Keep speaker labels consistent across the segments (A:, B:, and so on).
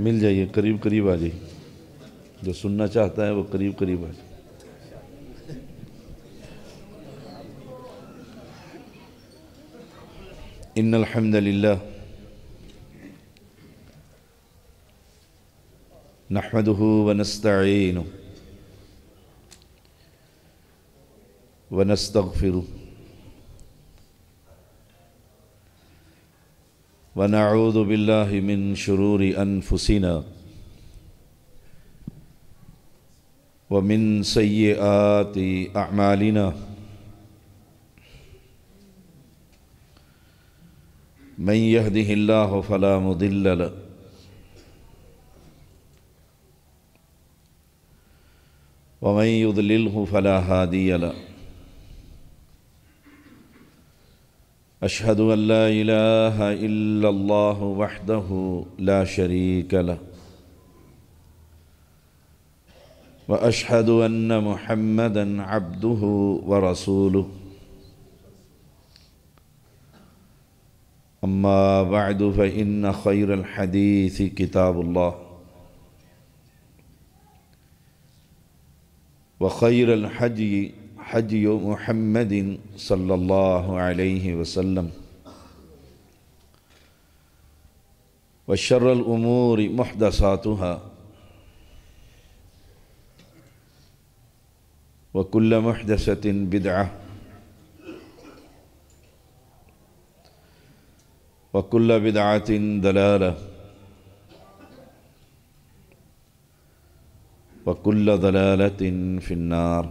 A: مل جائیے، قریب قریب آ جائیے، جو سننا چاہتا ہے وہ قریب قریب آ جائے۔ ان الحمد للہ نحمده ونستعینه ونستغفره ونعوذ باللہ من شرور انفسنا ومن سیئات اعمالنا من يهده الله فلا مضل له ومن يضلله فلا هادي له أشهد أن لا إله إلا الله وحده لا شريك له وأشهد أن محمدًا عبده ورسوله أما بعد فإن خير الحديث كتاب الله وخير الحدي حدي محمد صلى الله عليه وسلم وشر الأمور محدثاتها وكل محدثة بدعة وكل بدعة ضلالة وكل ضلالة في النار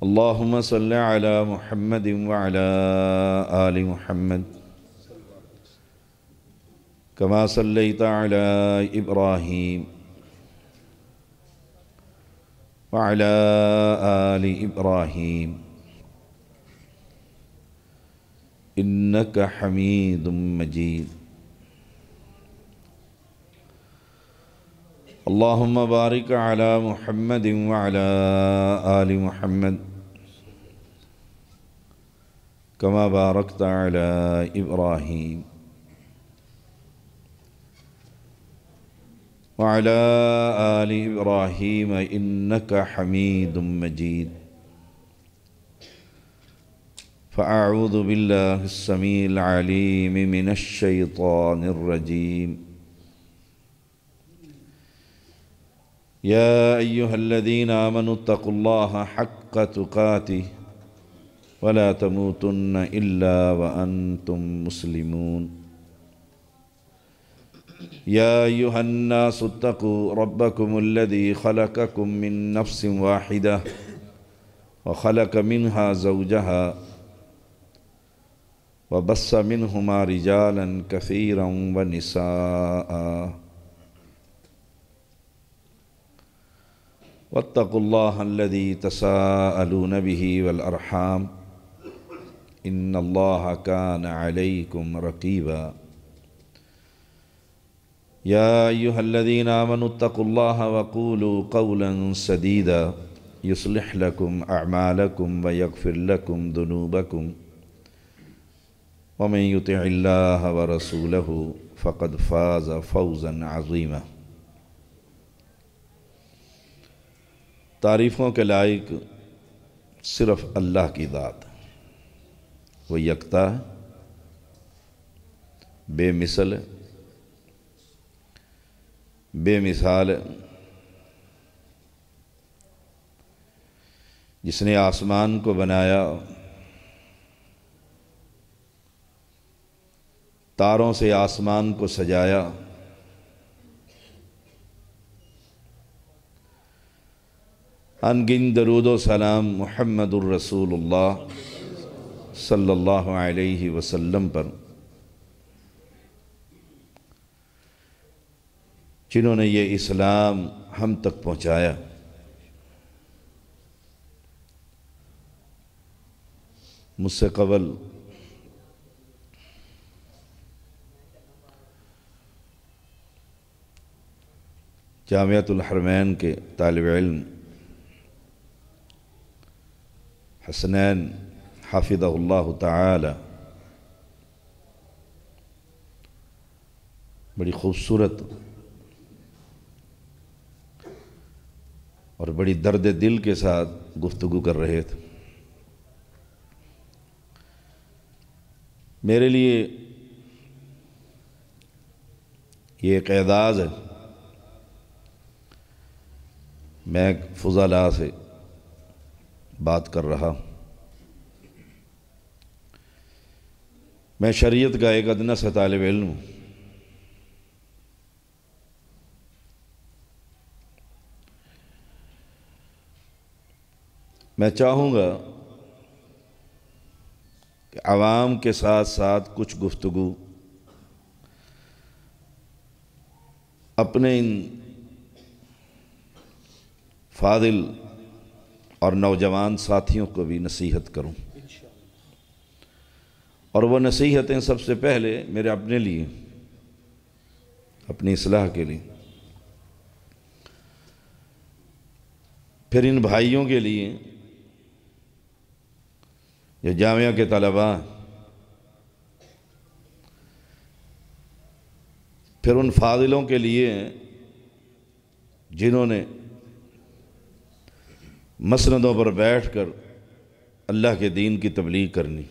A: اللهم صل على محمد وعلى آل محمد كما صليت على إبراهيم وعلى آل إبراهيم إنك حميد مجيد اللهم بارك على محمد وعلى آل محمد كما باركت على إبراهيم وعلى آل إبراهيم إنك حميد مجيد فأعوذ بالله السميع العليم من الشيطان الرجيم يا أيها الذين آمنوا اتقوا الله حق تقاته ولا تموتن إلا وأنتم مسلمون يا أيها الناس اتقوا ربكم الذي خلقكم من نفس واحدة وخلق منها زوجها وبث منهما رجالا كثيرا ونساء واتقوا الله الذي تساءلون به والأرحام إن الله كان عليكم رقيبا يا أيها الذين آمنوا اتقوا الله وقولوا قولا سديدا يصلح لكم أعمالكم ويغفر لكم ذنوبكم ومن يطع الله ورسوله فقد فاز فوزا عظيما تعریفوں کے لائق صرف اللہ کی ذات ہے، وہ یکتا ہے، بے مثل ہے، بے مثال ہے، جس نے آسمان کو بنایا، تاروں سے آسمان کو سجایا، انگن درود و سلام محمد الرسول اللہ صلی اللہ علیہ وسلم پر، جنہوں نے یہ اسلام ہم تک پہنچایا۔ مجھ سے قبل جامعۃ الحرمین کے طالب علم حسنین حفظہ اللہ تعالی بڑی خوبصورت اور بڑی درد دل کے ساتھ گفتگو کر رہے تھے۔ میرے لیے یہ ایک اعزاز ہے، میں ایک فضلاء سے بات کر رہا ہوں۔ میں شریعت کا ایک ادنیٰ سا طالب علم ہوں۔ میں چاہوں گا کہ عوام کے ساتھ ساتھ کچھ گفتگو اپنے ان فاضل اور نوجوان ساتھیوں کو بھی نصیحت کروں، اور وہ نصیحتیں سب سے پہلے میرے اپنے لیے، اپنی اصلاح کے لیے، پھر ان بھائیوں کے لیے یہ جامعہ کے طلباء، پھر ان فاضلوں کے لیے جنہوں نے مسندوں پر بیٹھ کر اللہ کے دین کی تبلیغ کرنی۔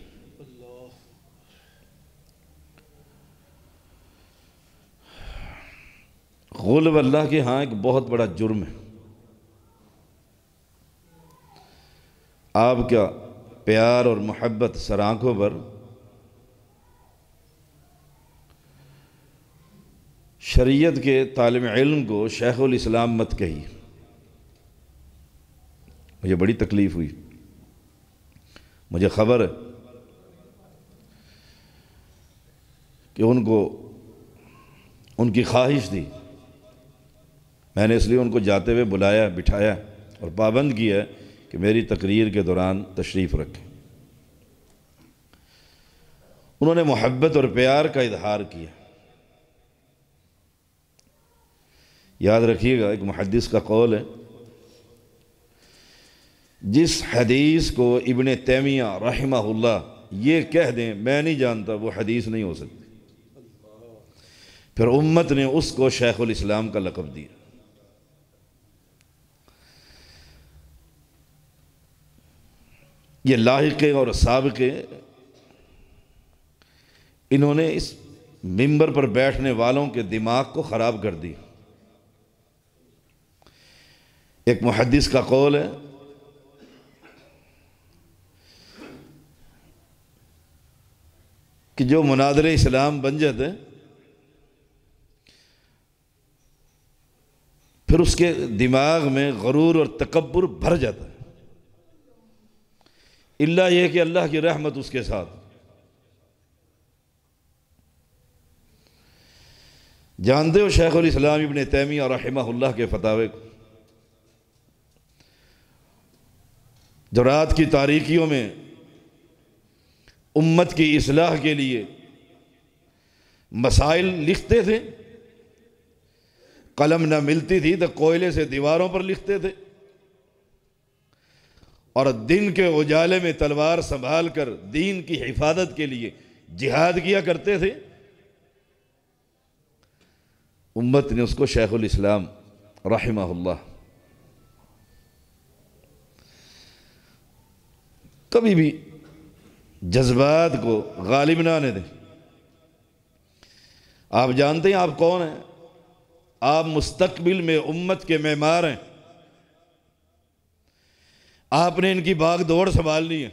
A: غلب اللہ کے ہاں ایک بہت بڑا جرم ہے۔ آپ کا پیار اور محبت سر آنکھوں پر شریعت کے طالب علم کو شیخ الاسلام مت کہیے۔ مجھے بڑی تکلیف ہوئی، مجھے خبر ہے کہ ان کی خواہش تھی، میں نے اس لیے ان کو جاتے ہوئے بلایا، بٹھایا اور پابند کیا کہ میری تقریر کے دوران تشریف رکھیں۔ انہوں نے محبت اور پیار کا اظہار کیا۔ یاد رکھیے گا، ایک محدث کا قول ہے، جس حدیث کو ابن تیمیہ رحمہ اللہ یہ کہہ دیں میں نہیں جانتا، وہ حدیث نہیں ہو سکتی۔ پھر امت نے اس کو شیخ الاسلام کا لقب دیا۔ یہ لاحقے اور سابقے انہوں نے اس منبر پر بیٹھنے والوں کے دماغ کو خراب کر دی۔ ایک محدث کا قول ہے، کہ جو مناظر اسلام بن جاتے پھر اس کے دماغ میں غرور اور تکبر بھر جاتا ہے، اللہ یہ کہ اللہ کی رحمت اس کے ساتھ۔ جانتے ہو شیخ الاسلام ابن تیمیہ رحمہ اللہ کے فتاوے کو، جو رات کی تاریکیوں میں امت کی اصلاح کے لیے مسائل لکھتے تھے، قلم نہ ملتی تھی تو کوئلے سے دیواروں پر لکھتے تھے، اور دن کے اجالے میں تلوار سنبھال کر دین کی حفاظت کے لیے جہاد کیا کرتے تھے۔ امت نے اس کو شیخ الاسلام رحمہ اللہ کبھی بھی جذبات کو غالب نہ آنے دیں۔ آپ جانتے ہیں آپ کون ہیں؟ آپ مستقبل میں امت کے معمار ہیں۔ آپ نے ان کی باغ دوڑ سنبھالنی ہے۔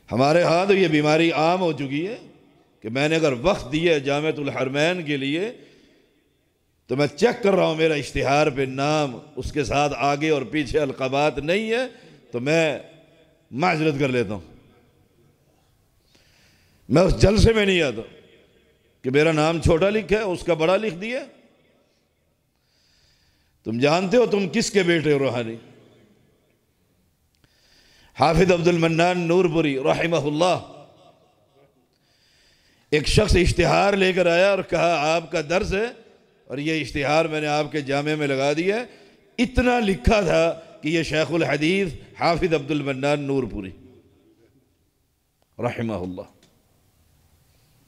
A: ہمارے ہاں تو یہ بیماری عام ہو چکی ہے کہ میں نے اگر وقت دیا ہے جامعۃ الحرمین کے لیے تو میں چیک کر رہا ہوں میرا اشتہار پہ نام، اس کے ساتھ آگے اور پیچھے القابات نہیں ہے تو میں معذرت کر لیتا ہوں، میں اس جلسے میں نہیں آتا کہ میرا نام چھوٹا لکھا ہے اس کا بڑا لکھ دیا۔ تم جانتے ہو تم کس کے بیٹے ہو روحانی؟ حافظ عبد المنان نورپوری رحمہ اللہ، ایک شخص اشتہار لے کر آیا اور کہا آپ کا درس ہے اور یہ اشتہار میں نے آپ کے جامعے میں لگا دیا ہے۔ اتنا لکھا تھا کہ یہ شیخ الحدیث حافظ عبد المنان نور پوری رحمہ اللہ۔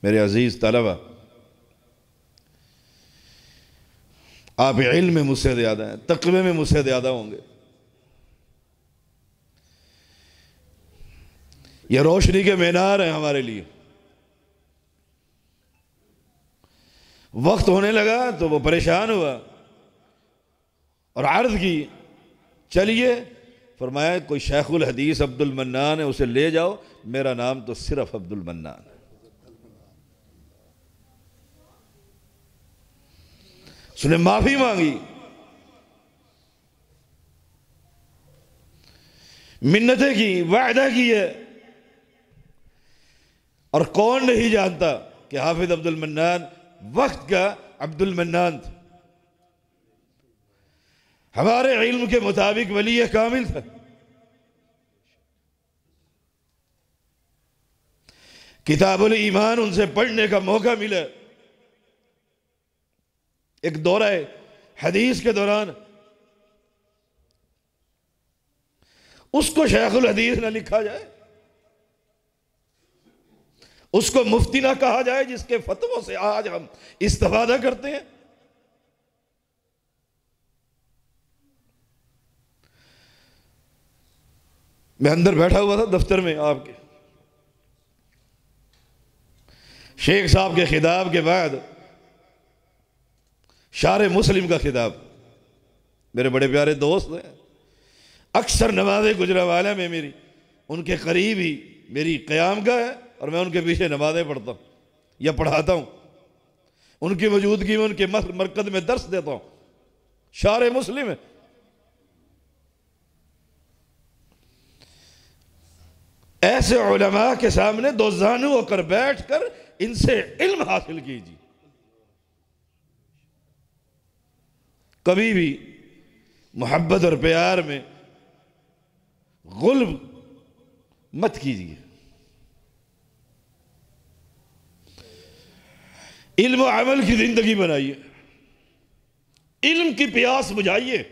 A: میرے عزیز طلبہ، آپ علم میں مجھ سے زیادہ ہیں، تقوی میں مجھ سے زیادہ ہوں گے۔ یہ روشنی کے مینار ہیں ہمارے لیے۔ وقت ہونے لگا تو وہ پریشان ہوا اور عرض کی، چلیے، فرمایا کوئی شیخ الحدیث عبد المنان ہے، اسے لے جاؤ، میرا نام تو صرف عبد المنان ہے۔ اس نے معافی مانگی، منتیں کی، وعدہ کیے، اور کون نہیں جانتا کہ حافظ عبد المنان وقت کا عبد المنان تھا، ہمارے علم کے مطابق ولی کامل تھا۔ کتاب الایمان ان سے پڑھنے کا موقع ملا ایک دورہ حدیث کے دوران۔ اس کو شیخ الحدیث نہ لکھا جائے، اس کو مفتی نہ کہا جائے، جس کے فتووں سے آج ہم استفادہ کرتے ہیں۔ میں اندر بیٹھا ہوا تھا دفتر میں آپ کے، شیخ صاحب کے خطاب کے بعد شارح مسلم کا خطاب، میرے بڑے پیارے دوست ہیں، اکثر نماز گجرانوالہ میں میری ان کے قریب ہی میری قیام گاہ ہے، اور میں ان کے پیچھے نمازیں پڑھتا ہوں یا پڑھاتا ہوں، ان کی موجودگی میں ان کے مرکز میں درس دیتا ہوں، شارح مسلم ہے۔ ایسے علماء کے سامنے دو زانو ہو کر بیٹھ کر ان سے علم حاصل کیجیے، کبھی بھی محبت اور پیار میں غلب مت کیجیے، علم و عمل کی زندگی بنائیے، علم کی پیاس بجھائیے،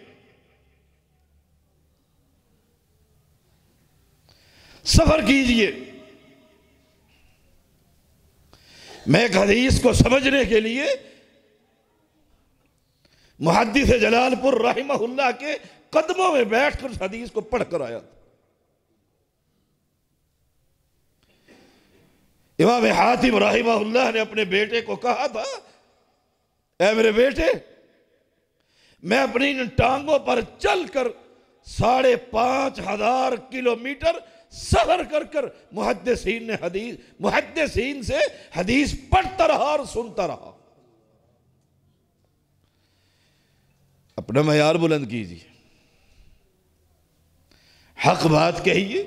A: سفر کیجیے۔ میں ایک حدیث کو سمجھنے کے لیے محدث جلال پور رحمہ اللہ کے قدموں میں بیٹھ کر اس حدیث کو پڑھ کر آیا تھا۔ امام حاتم رحمہ اللہ نے اپنے بیٹے کو کہا تھا، اے میرے بیٹے، میں اپنی ان ٹانگوں پر چل کر 5,500 کلومیٹر سفر کر کر محدثین سے حدیث پڑھتا رہا اور سنتا رہا۔ اپنا معیار بلند کیجیے، حق بات کہیے،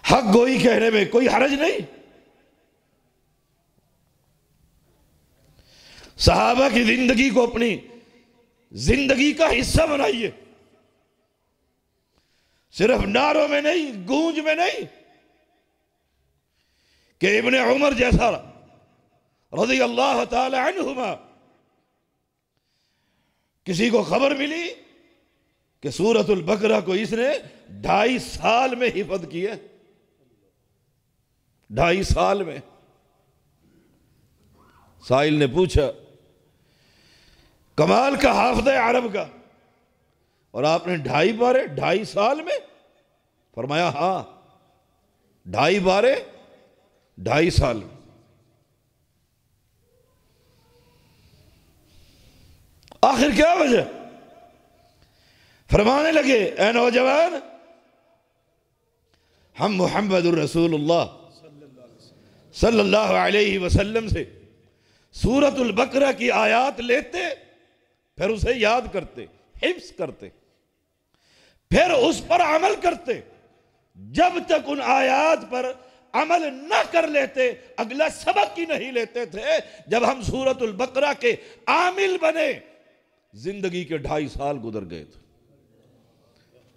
A: حق گوئی کہنے میں کوئی حرج نہیں۔ صحابہ کی زندگی کو اپنی زندگی کا حصہ بنائیے، صرف نعروں میں نہیں، گونج میں نہیں، کہ ابن عمر جیسا رضی اللہ تعالی عنہما کسی کو خبر ملی کہ سورۃ البقرہ کو اس نے 2.5 سال میں حفظ کیا، 2.5 سال میں۔ سائل نے پوچھا، کمال کا حافظ عرب کا، اور آپ نے 2.5 بارے 2.5 سال میں؟ فرمایا ہاں، 2.5 بارے 2.5 سال میں۔ آخر کیا وجہ؟ فرمانے لگے، اے نوجوان، ہم محمد الرسول اللہ صلی اللہ علیہ وسلم سے سورۃ البقرہ کی آیات لیتے، پھر اسے یاد کرتے، حفظ کرتے، پھر اس پر عمل کرتے۔ جب تک ان آیات پر عمل نہ کر لیتے اگلا سبق ہی نہیں لیتے تھے۔ جب ہم سورۃ البقرہ کے عامل بنے، زندگی کے 2.5 سال گزر گئے تھے۔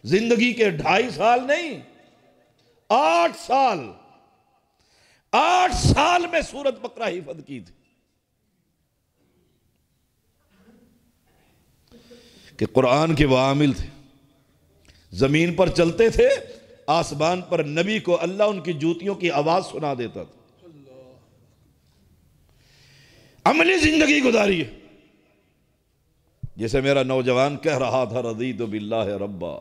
A: زندگی کے 2.5 سال نہیں، 8 سال، 8 سال میں سورۃ بقرہ حفظ کی تھی۔ کہ قرآن کے وہ عامل تھے، زمین پر چلتے تھے، آسمان پر نبی کو اللہ ان کی جوتیوں کی آواز سنا دیتا تھا۔ عملی زندگی گزاری ہے، جیسے میرا نوجوان کہہ رہا تھا رضیت باللہ ربا،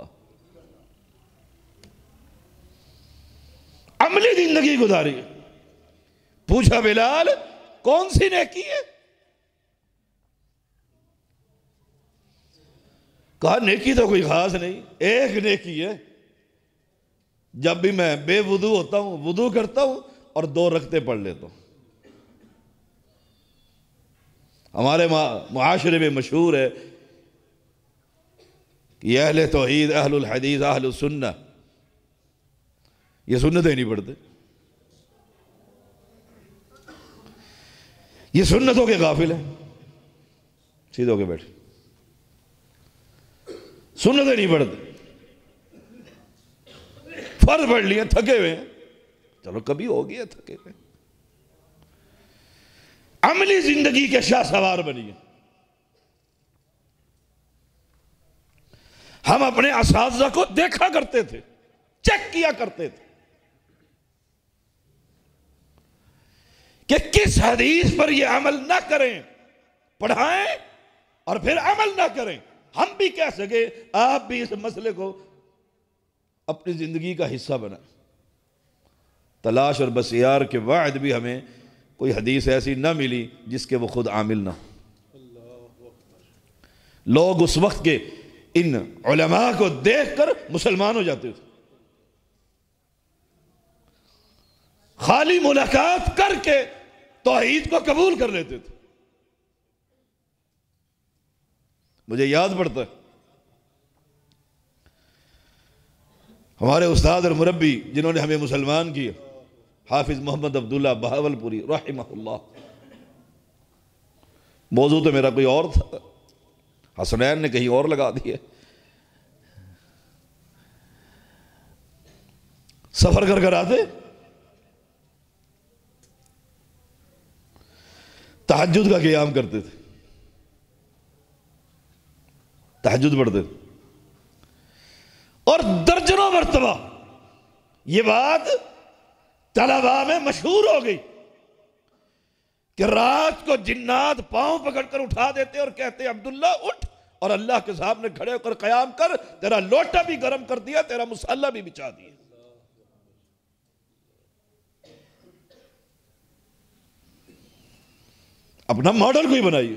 A: عملی زندگی گزاری ہے۔ پوچھا بلال کون سی نیکی ہے؟ کہا نیکی تو کوئی خاص نہیں، ایک نیکی ہے، جب بھی میں بے وضو ہوتا ہوں وضو کرتا ہوں اور 2 رکعتیں پڑھ لیتا ہوں۔ ہمارے معاشرے میں مشہور ہے کہ یہ اہل توحید، اہل الحدیث، اہل السنہ یہ سنتیں نہیں پڑھتے، یہ سنتوں کے غافل ہیں، سیدھ ہو کے بیٹھے، سنتیں نہیں پڑھتے، فرض پڑھ لیے، تھکے ہوئے ہیں، چلو کبھی ہو گیا تھکے ہوئے، عملی زندگی کے شاہ سوار بنیے۔ ہم اپنے اساتذہ کو دیکھا کرتے تھے، چیک کیا کرتے تھے کہ کس حدیث پر یہ عمل نہ کریں، پڑھائیں اور پھر عمل نہ کریں، ہم بھی کہہ سکے آپ بھی اس مسئلے کو اپنی زندگی کا حصہ بنائیں۔ تلاش اور بسیار کے بعد بھی ہمیں کوئی حدیث ایسی نہ ملی جس کے وہ خود عامل نہ ہو۔ لوگ اس وقت کے ان علماء کو دیکھ کر مسلمان ہو جاتے تھے، خالی ملاقات کر کے توحید کو قبول کر لیتے تھے۔ مجھے یاد پڑتا ہے ہمارے استاد اور مربی جنہوں نے ہمیں مسلمان کیا، حافظ محمد عبداللہ بہاولپوری رحمہ اللہ۔ موضوع تو میرا کوئی اور تھا، حسنین نے کہیں اور لگا دیا۔ سفر کر آتے، تہجد کا قیام کرتے تھے، تہجد پڑھتے تھے، اور درجنوں مرتبہ یہ بات طلباء میں مشہور ہو گئی کہ رات کو جنات پاؤں پکڑ کر اٹھا دیتے اور کہتے عبداللہ اٹھ اور اللہ کے سامنے کھڑے ہو کر قیام کر، تیرا لوٹا بھی گرم کر دیا، تیرا مصلی بھی بچھا دیا۔ اپنا ماڈل کوئی بنائیے،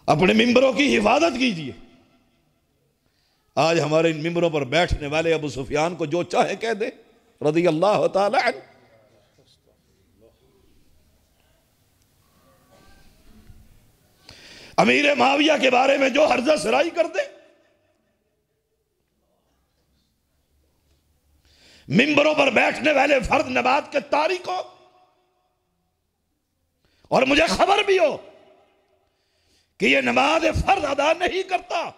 A: اپنے ممبروں کی حفاظت کیجیے۔ آج ہمارے ان ممبروں پر بیٹھنے والے ابو سفیان کو جو چاہے کہہ دے رضی اللہ تعالی عنہ، امیر معاویہ کے بارے میں جو ہرزہ سرائی کر دے، ممبروں پر بیٹھنے والے فرض نماز کے تاریخوں، اور مجھے خبر بھی ہو کہ یہ نماز فرض ادا نہیں کرتا،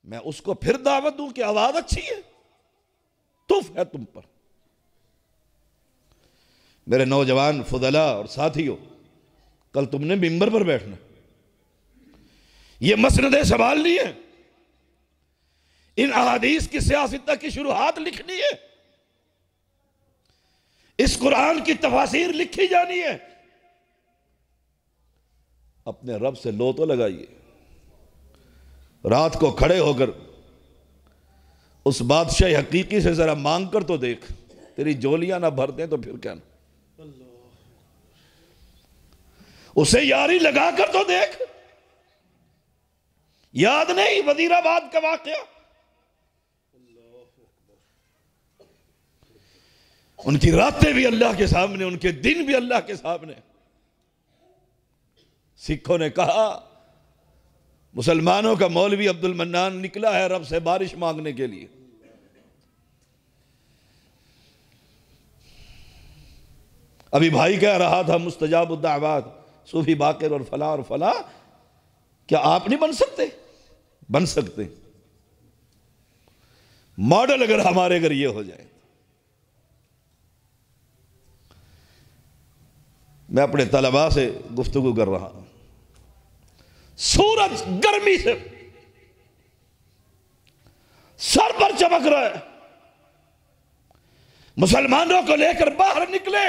A: میں اس کو پھر دعوت دوں کہ آواز اچھی ہے، تف ہے تم پر۔ میرے نوجوان فضلاء اور ساتھیوں، کل تم نے ممبر پر بیٹھنا، یہ مسندیں سنبھالنی ہے، ان احادیث کی سیاستہ کی شروحات لکھنی ہے، اس قرآن کی تفاسیر لکھی جانی ہے۔ اپنے رب سے لو تو لگائیے، رات کو کھڑے ہو کر اس بادشاہ حقیقی سے ذرا مانگ کر تو دیکھ، تیری جولیاں نہ بھر دیں تو پھر کیا نا، اسے یاری لگا کر تو دیکھ۔ یاد نہیں وزیر آباد کا واقعہ، ان کی راتیں بھی اللہ کے سامنے، ان کے دن بھی اللہ کے سامنے۔ سکھوں نے کہا مسلمانوں کا مولوی عبد المنان نکلا ہے رب سے بارش مانگنے کے لیے، ابھی بھائی کہہ رہا تھا مستجاب الدعوات صوفی باقر اور فلاں، کیا آپ نہیں بن سکتے؟ بن سکتے، ماڈل اگر ہمارے گھر یہ ہو جائے۔ میں اپنے طلباء سے گفتگو کر رہا ہوں، سورج گرمی سے سر پر چمک رہا ہے، مسلمانوں کو لے کر باہر نکلے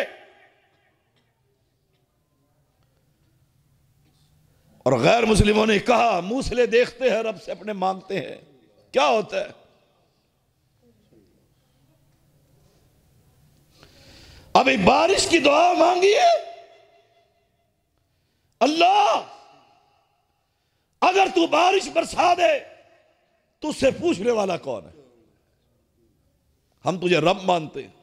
A: اور غیر مسلموں نے کہا موسلے دیکھتے ہیں رب سے اپنے مانگتے ہیں، کیا ہوتا ہے؟ ابھی بارش کی دعا مانگی ہے، اللہ اگر تو بارش برسا دے تو اس سے پوچھنے والا کون ہے؟ ہم تجھے رب مانتے ہیں۔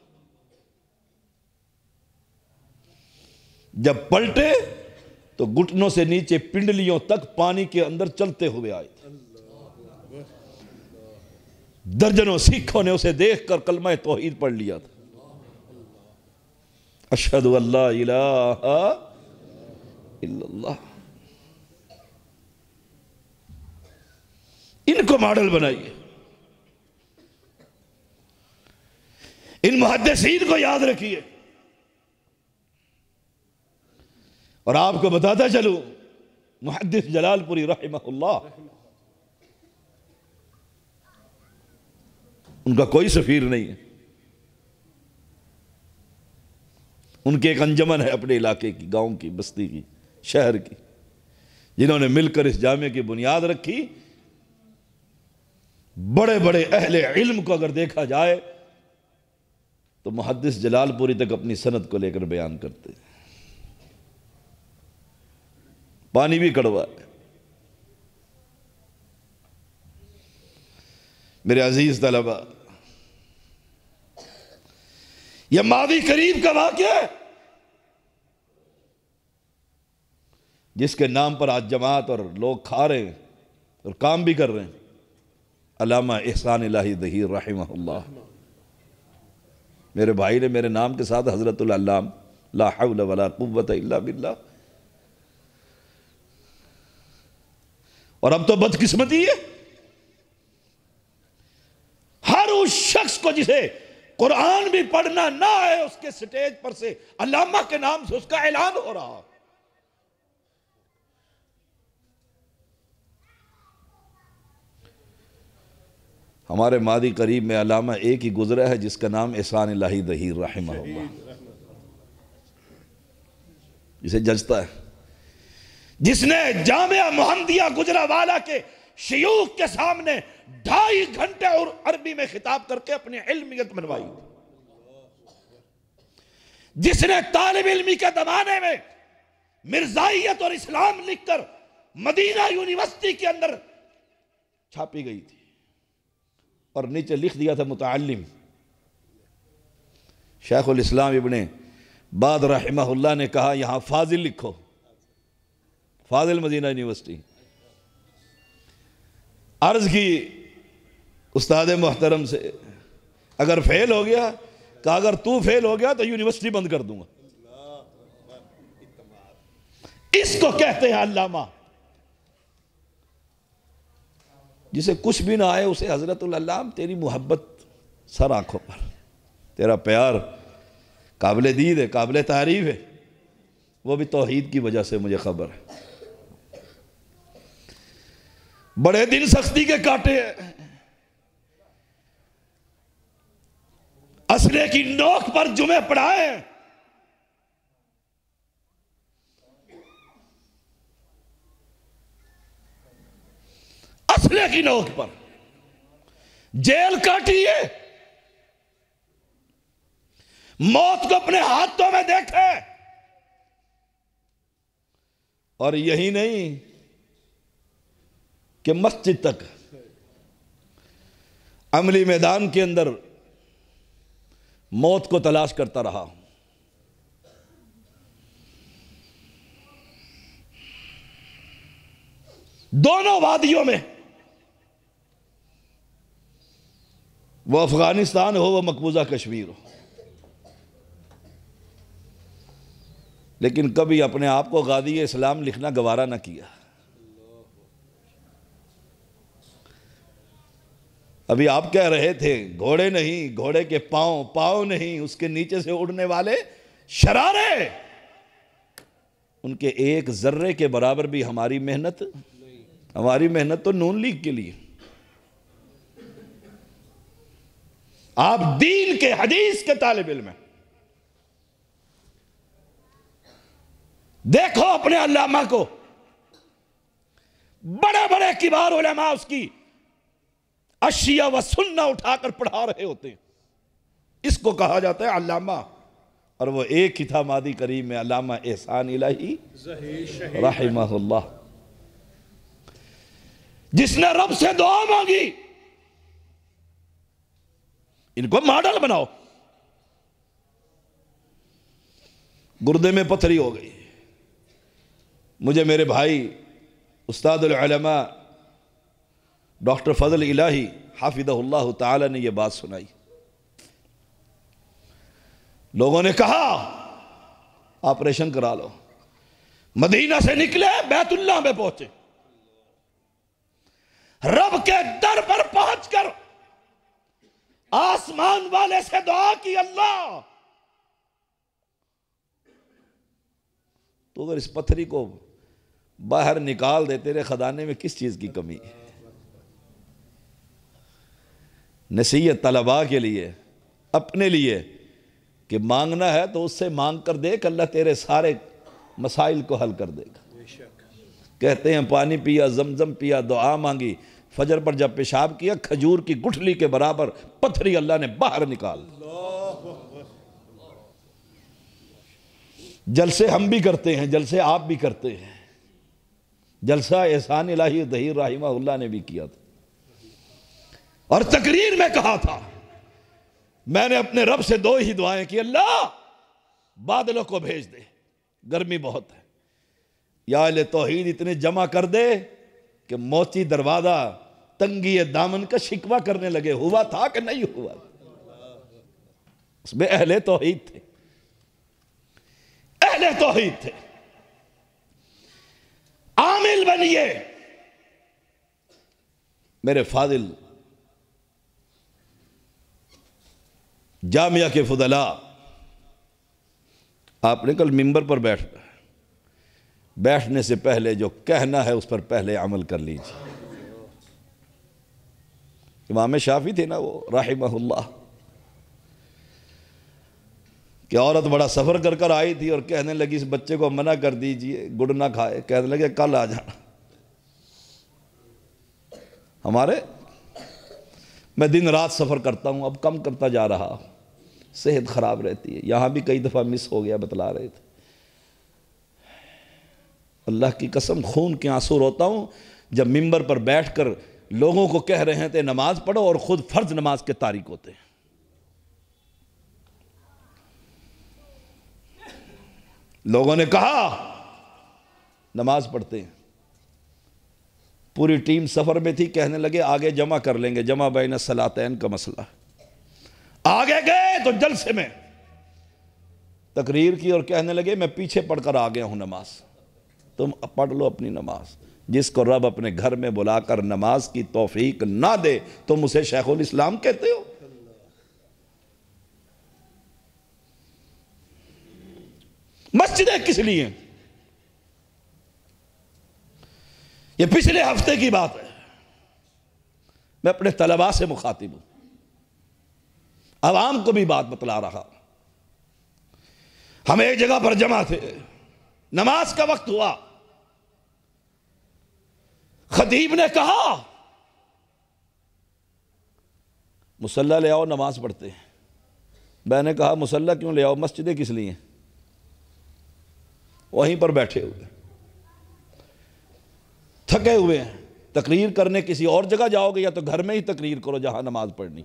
A: جب پلٹے تو گھٹنوں سے نیچے پنڈلیوں تک پانی کے اندر چلتے ہوئے آئے تھے۔ درجنوں سکھوں نے اسے دیکھ کر کلمہ توحید پڑھ لیا تھا، اشہد ان لا الہ الا اللہ۔ ان کو ماڈل بنائیے، ان محدثین کو یاد رکھیے۔ اور آپ کو بتاتا چلوں، محدث جلال پوری رحمہ اللہ، ان کا کوئی سفیر نہیں ہے، ان کے ایک انجمن ہے اپنے علاقے کی، گاؤں کی، بستی کی، شہر کی، جنہوں نے مل کر اس جامعے کی بنیاد رکھی۔ بڑے بڑے اہل علم کو اگر دیکھا جائے تو محدث جلال پوری تک اپنی سند کو لے کر بیان کرتے ہیں۔ پانی بھی کڑوا ہے۔ میرے عزیز طلبہ، یہ ماضی قریب کا واقعہ ہے جس کے نام پر آج جماعت اور لوگ کھا رہے ہیں اور کام بھی کر رہے ہیں۔ علامہ احسان الہی ظہیر رحمہ اللہ، میرے بھائی نے میرے نام کے ساتھ حضرت العلام لا حول ولا قوت الا باللہ۔ اور اب تو بدقسمتی ہے، ہر اس شخص کو جسے قرآن بھی پڑھنا نہ آئے اس کے سٹیج پر سے علامہ کے نام سے اس کا اعلان ہو رہا۔ ہمارے ماضی قریب میں علامہ ایک ہی گزرا ہے جس کا نام احسان الہی ظہیر رحمہ اللہ، جسے ججتا ہے، جس نے جامعہ محمدیہ گجرانوالہ کے شیوخ کے سامنے 2.5 گھنٹے اور عربی میں خطاب کر کے اپنی علمیت منوائی، جس نے طالب علمی کے زمانے میں مرزائیت اور اسلام لکھ کر مدینہ یونیورسٹی کے اندر چھاپی گئی تھی اور نیچے لکھ دیا تھا متعلم۔ شیخ الاسلام ابن بعد رحمہ اللہ نے کہا یہاں فاضل لکھو، فاضل مدینہ یونیورسٹی۔ عرض کی استاد محترم سے، اگر فیل ہو گیا، کہا اگر تو فیل ہو گیا تو یونیورسٹی بند کر دوں گا۔ اس کو کہتے ہیں علامہ، جسے کچھ بھی نہ آئے اسے حضرت العلام تیری محبت سر آنکھوں پر، تیرا پیار قابل دید ہے، قابل تعریف ہے، وہ بھی توحید کی وجہ سے مجھے خبر ہے۔ بڑے دن سختی کے کاٹے ہیں، اسلحے کی نوک پر جمعے پڑھائے ہیں، اسلحے کی نوک پر جیل کاٹی ہے، موت کو اپنے ہاتھوں میں دیکھے، اور یہی نہیں کہ مسجد تک عملی میدان کے اندر موت کو تلاش کرتا رہا۔ دونوں وادیوں میں، وہ افغانستان ہو وہ مقبوضہ کشمیر ہو، لیکن کبھی اپنے آپ کو غازی اسلام لکھنا گوارا نہ کیا۔ ابھی آپ کہہ رہے تھے گھوڑے نہیں، گھوڑے کے پاؤں، پاؤں نہیں، اس کے نیچے سے اڑنے والے شرارے۔ ان کے ایک ذرے کے برابر بھی ہماری محنت تو نون لیگ کے لیے. آپ دین کے حدیث کے طالب علم ہیں. دیکھو اپنے علامہ کو، بڑے بڑے کبار علماء اس کی اشیاء و سنہ اٹھا کر پڑھا رہے ہوتے ہیں. اس کو کہا جاتا ہے علامہ، اور وہ ایک ہی تھا مادی کریم میں، علامہ احسان الہی رحمہ اللہ، جس نے رب سے دعا مانگی ان کو ماڈل بناؤ. گردے میں پتھری ہو گئی. مجھے میرے بھائی استاد العلماء ڈاکٹر فضل الہی حافظہ اللہ تعالی نے یہ بات سنائی. لوگوں نے کہا آپریشن کرا لو. مدینہ سے نکلے، بیت اللہ میں پہنچے، رب کے در پر پہنچ کر آسمان والے سے دعا کی، اللہ تو اگر اس پتھری کو باہر نکال دے، تیرے خزانے میں کس چیز کی کمی ہے؟ نصیحت طلباء کے لیے، اپنے لیے، کہ مانگنا ہے تو اس سے مانگ کر دیکھ، اللہ تیرے سارے مسائل کو حل کر دے گا. کہتے ہیں پانی پیا، زمزم پیا، دعا مانگی، فجر پر جب پیشاب کیا، کھجور کی گٹھلی کے برابر پتھری اللہ نے باہر نکال. جلسے ہم بھی کرتے ہیں، جلسے آپ بھی کرتے ہیں. جلسہ احسان الہی ظہیر رحمہ اللہ نے بھی کیا تھا، اور تقریر میں کہا تھا میں نے اپنے رب سے دو ہی دعائیں کی، اللہ بادلوں کو بھیج دے، گرمی بہت ہے، یا اہل توحید اتنے جمع کر دے کہ موچی دروازہ تنگی دامن کا شکوہ کرنے لگے. ہوا تھا کہ نہیں ہوا؟ اس میں اہل توحید تھے، اہل توحید تھے. عامل بنیے. میرے فاضل جامعہ کے فضلاء، آپ نے کل ممبر پر بیٹھنے سے پہلے جو کہنا ہے اس پر پہلے عمل کر لیجیے. امام شافعی تھے نا وہ رحمہ اللہ، کہ عورت بڑا سفر کر کر آئی تھی اور کہنے لگی اس بچے کو منع کر دیجئے، گڑ نہ کھائے. کہنے لگے کل آ جانا. میں دن رات سفر کرتا ہوں، اب کم کرتا جا رہا، صحت خراب رہتی ہے. یہاں بھی کئی دفعہ مس ہو گیا، بتلا رہے تھے. اللہ کی قسم خون کے آنسو روتا ہوں جب ممبر پر بیٹھ کر لوگوں کو کہہ رہے تھے نماز پڑھو، اور خود فرض نماز کے تارک ہوتے ہیں. لوگوں نے کہا نماز پڑھتے ہیں، پوری ٹیم سفر میں تھی، کہنے لگے آگے جمع کر لیں گے، جمع بین الصلاتین کا مسئلہ. آگے گئے تو جلسے میں تقریر کی اور کہنے لگے میں پیچھے پڑھ کر آ گیا ہوں نماز، تم پڑھ لو اپنی نماز. جس کو رب اپنے گھر میں بلا کر نماز کی توفیق نہ دے تم اسے شیخ الاسلام کہتے ہو؟ مسجدیں کس لیے؟ یہ پچھلے ہفتے کی بات ہے. میں اپنے طلباء سے مخاطب ہوں، عوام کو بھی بات بتلا رہا. ہم ایک جگہ پر جمع تھے، نماز کا وقت ہوا. خطیب نے کہا مصلی لے آؤ، نماز پڑھتے ہیں. میں نے کہا مصلی کیوں لے آؤ، مسجدیں کس لیے؟ وہیں پر بیٹھے ہوئے تھکے ہوئے ہیں. تقریر کرنے کسی اور جگہ جاؤ گے یا تو گھر میں ہی تقریر کرو جہاں نماز پڑھنی.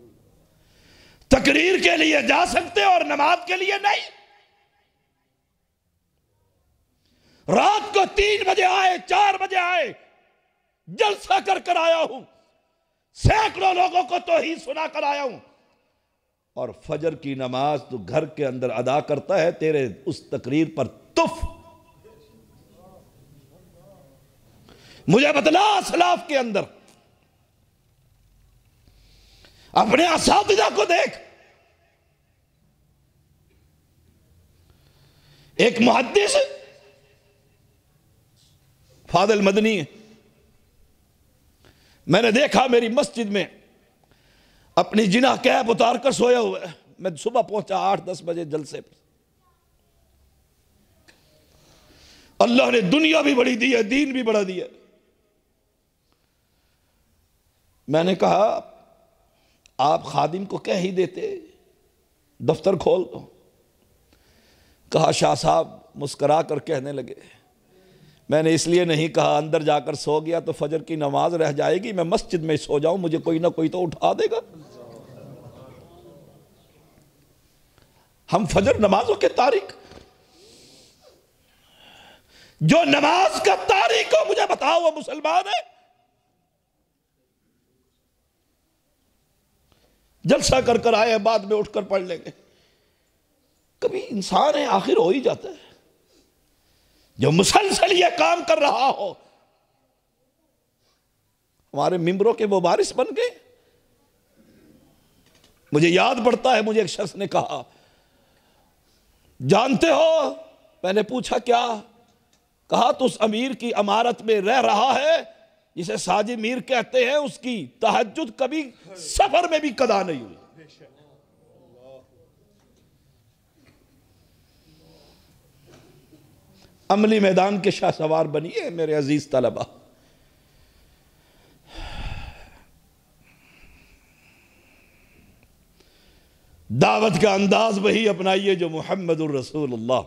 A: تقریر کے لیے جا سکتے اور نماز کے لیے نہیں. رات کو 3 بجے آئے، 4 بجے آئے، جلسہ کر کر آیا ہوں، سینکڑوں لوگوں کو توحید سنا کر آیا ہوں. اور فجر کی نماز تو گھر کے اندر ادا کرتا ہے، تیرے اس تقریر پر تف. مجھے بتلا اسلاف کے اندر اپنے اساتذہ کو دیکھ. ایک محدث فاضل مدنی ہے، میں نے دیکھا میری مسجد میں اپنی جناح کیپ اتار کر سویا ہوا ہے. میں صبح پہنچا 8-10 بجے جلسے پر. اللہ نے دنیا بھی بڑی دی ہے، دین بھی بڑا دیا. میں نے کہا آپ خادم کو کہہ ہی دیتے دفتر کھول دو. کہا شاہ صاحب مسکرا کر کہنے لگے میں نے اس لیے نہیں کہا، اندر جا کر سو گیا تو فجر کی نماز رہ جائے گی، میں مسجد میں سو جاؤں مجھے کوئی نہ کوئی تو اٹھا دے گا. ہم فجر نمازوں کے تاریخ، جو نماز کا تاریخ ہو مجھے بتاؤ وہ مسلمان ہے. جلسہ کر کر آئے بعد میں اٹھ کر پڑھ لیں گے. کبھی انسان ہے آخر ہو ہی جاتا ہے. جو مسلسل یہ کام کر رہا ہو، ہمارے ممبروں کے وہ وارث بن گئے. مجھے یاد پڑتا ہے مجھے ایک شخص نے کہا جانتے ہو، میں نے پوچھا کیا؟ کہا تو اس امیر کی عمارت میں رہ رہا ہے جسے ساجد میر کہتے ہیں، اس کی تہجد کبھی سفر میں بھی قضا نہیں ہوئی. عملی میدان کے شاہ سوار بنیے میرے عزیز طلبہ. دعوت کا انداز وہی اپنائیے جو محمد الرسول اللہ.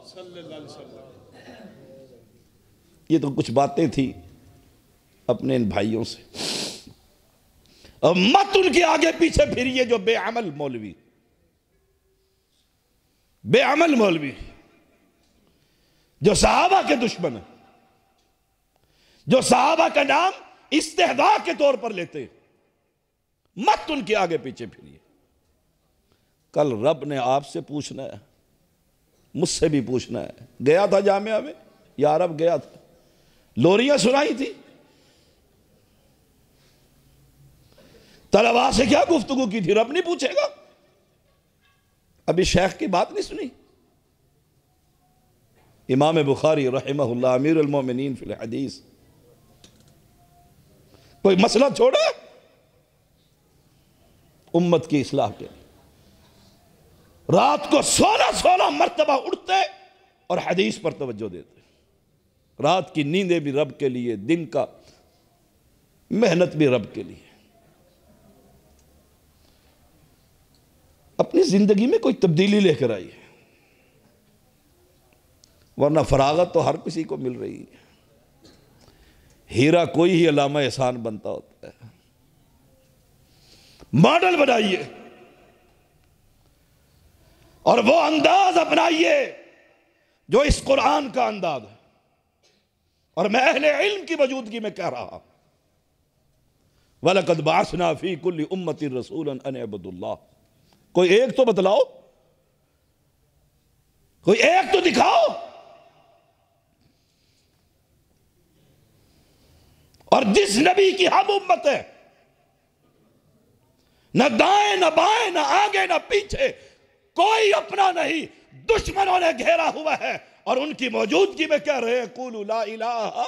A: یہ تو کچھ باتیں تھی اپنے ان بھائیوں سے. اور مت ان کے آگے پیچھے پھریے جو بے عمل مولوی، بے عمل مولوی جو صحابہ کے دشمن ہیں، جو صحابہ کا نام استہزاء کے طور پر لیتے. مت ان کے آگے پیچھے پھریے. کل رب نے آپ سے پوچھنا ہے، مجھ سے بھی پوچھنا ہے. گیا تھا جامعہ میں یا عرب گیا تھا، لوریاں سنائی تھی، طلباء سے کیا گفتگو کی تھی، رب نہیں پوچھے گا. ابھی شیخ کی بات نہیں سنی. امام بخاری رحمہ اللہ امیر المومنین فی الحدیث، کوئی مسئلہ چھوڑا امت کی اصلاح کے لیے رات کو 16 مرتبہ اٹھتے اور حدیث پر توجہ دیتے. رات کی نیندیں بھی رب کے لیے، دن کا محنت بھی رب کے لیے. اپنی زندگی میں کوئی تبدیلی لے کر آئیے، ورنہ فراغت تو ہر کسی کو مل رہی ہے. ہیرا کوئی ہی علامہ احسان بنتا ہوتا ہے. ماڈل بنائیے اور وہ انداز اپنائیے جو اس قرآن کا انداز ہے. اور میں اہل علم کی موجودگی میں کہہ رہا، وَلَقَدْ بَعَثْنَا فِي كُلِّ أُمَّةٍ رَسُولًا أَنِ اعْبُدُوا اللَّهَ. کوئی ایک تو بتلاؤ، کوئی ایک تو دکھاؤ. اور جس نبی کی ہم امت ہے، نہ دائیں نہ بائیں نہ آگے نہ پیچھے کوئی اپنا نہیں، دشمنوں نے گھیرا ہوا ہے اور ان کی موجودگی میں کہہ رہے ہیں قولوا لا الہ.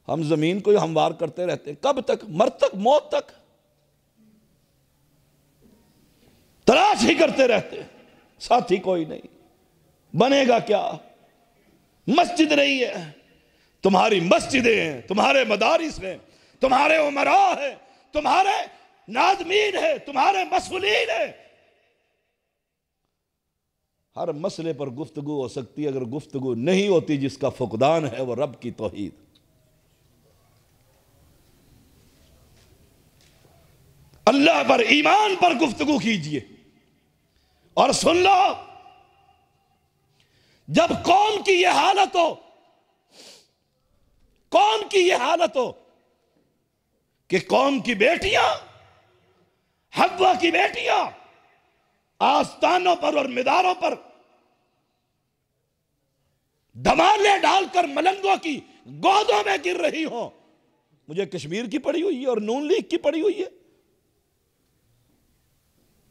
A: ہم زمین کو ہموار کرتے رہتے ہیں. کب تک؟ مرد تک، موت تک تلاش ہی کرتے رہتے. ساتھی کوئی نہیں. بنے گا کیا؟ مسجد نہیں ہے، تمہاری مسجدیں ہیں، تمہارے مدارس ہیں، تمہارے امراء ہیں، تمہارے ناظمین ہیں، تمہارے مسئولین ہیں. ہر مسئلے پر گفتگو ہو سکتی ہے، اگر گفتگو نہیں ہوتی جس کا فقدان ہے وہ رب کی توحید. اللہ پر، ایمان پر گفتگو کیجئے. اور سن لو، جب قوم کی یہ حالت ہو، قوم کی یہ حالت ہو کہ قوم کی بیٹیاں، حوا کی بیٹیاں آستانوں پر اور مداروں پر دھمالے ڈال کر ملنگوں کی گودوں میں گر رہی ہوں. مجھے کشمیر کی پڑی ہوئی ہے اور نون لیگ کی پڑی ہوئی ہے.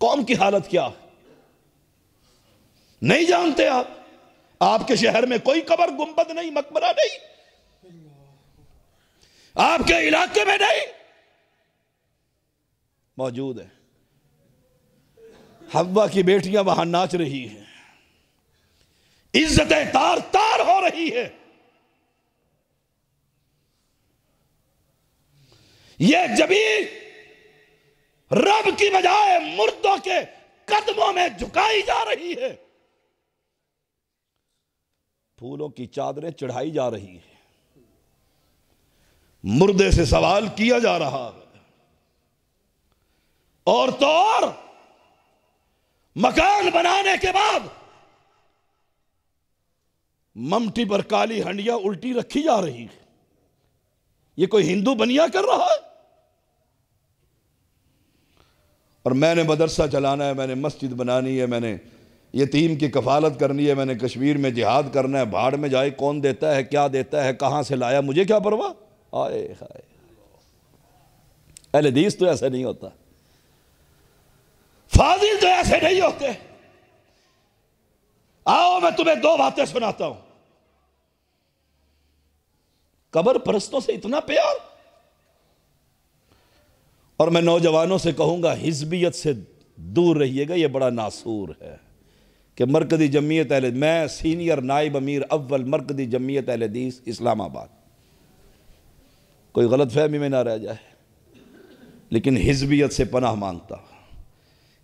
A: قوم کی حالت کیا نہیں جانتے آپ. آپ کے شہر میں کوئی قبر گنبد نہیں، مقبرہ نہیں، آپ کے علاقے میں نہیں، موجود ہے۔ حوا کی بیٹیاں وہاں ناچ رہی ہیں، عزتیں تار تار ہو رہی ہے۔ یہ جبھی رب کی بجائے مردوں کے قدموں میں جھکائی جا رہی ہے، پھولوں کی چادریں چڑھائی جا رہی ہیں، مردے سے سوال کیا جا رہا ہے، اور تو اور مکان بنانے کے بعد ممٹی پر کالی ہنڈیاں الٹی رکھی جا رہی ہے۔ یہ کوئی ہندو بنیا کر رہا ہے؟ اور میں نے مدرسہ چلانا ہے، میں نے مسجد بنانی ہے، میں نے یتیم کی کفالت کرنی ہے، میں نے کشمیر میں جہاد کرنا ہے، بھاڑ میں جائے کون دیتا ہے، کیا دیتا ہے، کہاں سے لایا، مجھے کیا پرواہ۔ آئے ہائے، اہل حدیث تو ایسا نہیں ہوتا، فاضل تو ایسے نہیں ہوتے۔ آؤ میں تمہیں دو باتیں سناتا ہوں۔ قبر پرستوں سے اتنا پیار، اور میں نوجوانوں سے کہوں گا حزبیت سے دور رہیے گا، یہ بڑا ناسور ہے کہ مرکزی جمعیت اہل، میں سینئر نائب امیر اول مرکزی جمعیت اہل حدیث اسلام آباد، کوئی غلط فہمی میں نہ رہ جائے، لیکن حزبیت سے پناہ مانگتا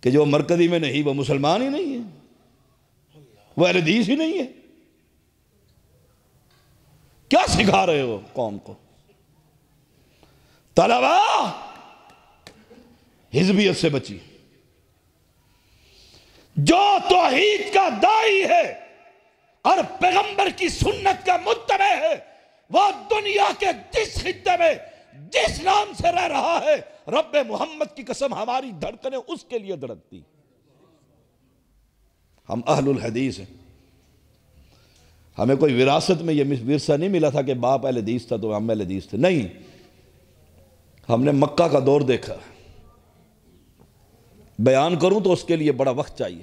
A: کہ جو مرکزی میں نہیں وہ مسلمان ہی نہیں ہے، وہ اہل حدیث ہی نہیں ہے۔ کیا سکھا رہے ہو قوم کو؟ طلبا حزبیت سے بچی، جو توحید کا داعی ہے اور پیغمبر کی سنت کا متبع ہے، وہ دنیا کے جس خطے میں جس نام سے رہ رہا ہے، رب محمد کی قسم ہماری دھڑکنیں اس کے لیے دھڑکتی۔ ہم اہل الحدیث ہیں، ہمیں کوئی وراثت میں یہ ورثہ نہیں ملا تھا کہ باپ اہل حدیث تھا تو ہم اہل حدیث تھے، نہیں، ہم نے مکہ کا دور دیکھا۔ بیان کروں تو اس کے لیے بڑا وقت چاہیے،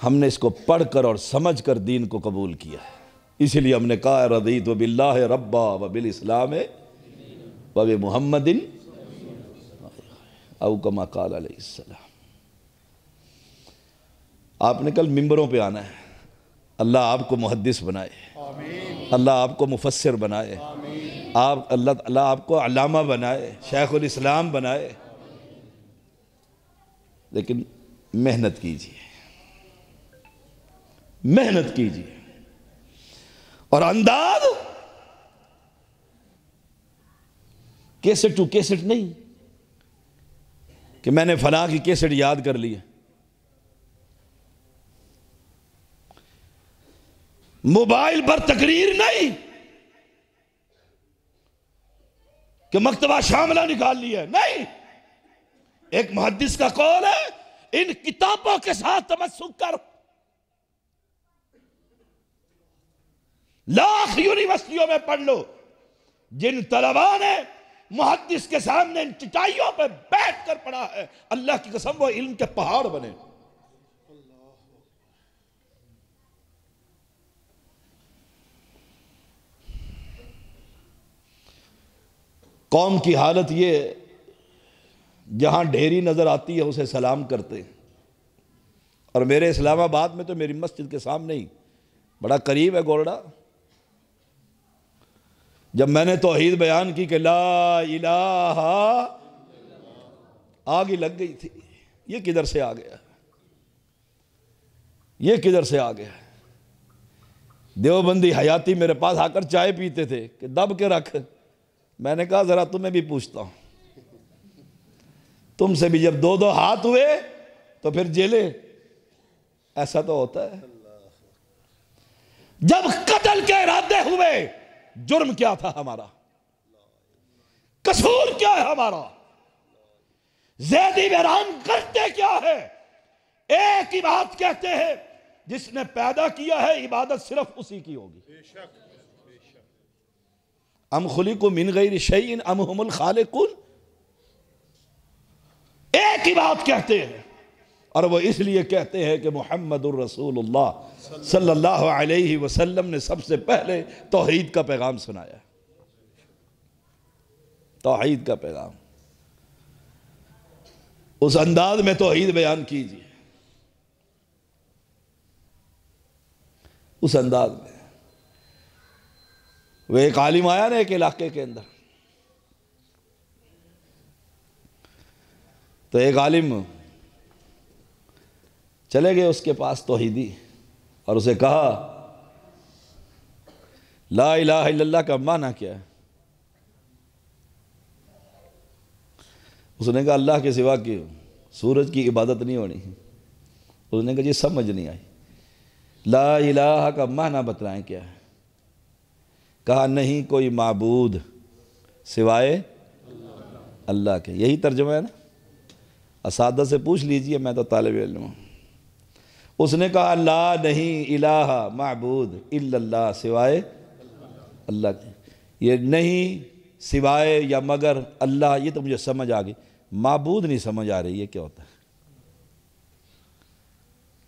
A: ہم نے اس کو پڑھ کر اور سمجھ کر دین کو قبول کیا ہے، اسی لیے ہم نے کہا رضیت باللہ ربا وبالاسلام وبمحمد او کما قال علیہ السلام۔ آپ نے کل ممبروں پہ آنا ہے، اللہ آپ کو محدث بنائے، اللہ آپ کو مفسر بنائے، اللہ آپ کو علامہ بنائے، شیخ الاسلام بنائے، لیکن محنت کیجیے، محنت کیجیے، اور انداز کیسٹ ٹو کیسٹ نہیں کہ میں نے فلاں کی کیسٹ یاد کر لی ہے، موبائل پر تقریر نہیں کہ مکتبہ شاملہ نکال لیا ہے، نہیں، ایک محدث کا قول ہے، ان کتابوں کے ساتھ تمسک کر، لاکھ یونیورسٹیوں میں پڑھ لو، جن طلباء نے محدث کے سامنے ان چٹائیوں پہ بیٹھ کر پڑھا ہے، اللہ کی قسم وہ علم کے پہاڑ بنے۔ قوم کی حالت یہ، جہاں ڈھیری نظر آتی ہے اسے سلام کرتے، اور میرے اسلام آباد میں تو میری مسجد کے سامنے ہی بڑا قریب ہے گورڈا، جب میں نے توحید بیان کی کہ لا الہ، آگ ہی لگ گئی تھی، یہ کدھر سے آ گیا، یہ کدھر سے آ گیا۔ دیوبندی حیاتی میرے پاس آ کر چائے پیتے تھے کہ دب کے رکھ، میں نے کہا ذرا تمہیں بھی پوچھتا ہوں، تم سے بھی جب دو دو ہاتھ ہوئے تو پھر جیلے، ایسا تو ہوتا ہے۔ جب قتل کے ارادے ہوئے، جرم کیا تھا ہمارا، قصور کیا ہے ہمارا، زیدی بہران کرتے کیا ہے؟ ایک ہی بات کہتے ہیں، جس نے پیدا کیا ہے عبادت صرف اسی کی ہوگی۔ ام خلقوا من غیر شیء ام هم الخالقون، ایک ہی بات کہتے ہیں، اور وہ اس لیے کہتے ہیں کہ محمد الرسول اللہ صلی اللہ علیہ وسلم نے سب سے پہلے توحید کا پیغام سنایا. توحید کا پیغام اس انداز میں توحید بیان کیجیے، اس انداز میں. وہ ایک عالم آیا نا ایک علاقے کے اندر، تو ایک عالم چلے گئے اس کے پاس توحیدی اور اسے کہا لا الہ الا اللہ کا معنی کیا ہے؟ اس نے کہا اللہ کے سوا کی سورج کی عبادت نہیں ہونی. اس نے کہا جی سمجھ نہیں آئی، لا الہ کا معنی بتلائیں کیا ہے؟ کہا نہیں کوئی معبود سوائے اللہ کے. یہی ترجمہ ہے نا، اساتذہ سے پوچھ لیجئے، میں تو طالب علم ہوں. اس نے کہا لا نہیں الہ معبود الا اللہ، سوائے اللہ کے. یہ نہیں سوائے یا مگر اللہ یہ تو مجھے سمجھ آ گئی، معبود نہیں سمجھ آ رہی. یہ کیا ہوتا ہے؟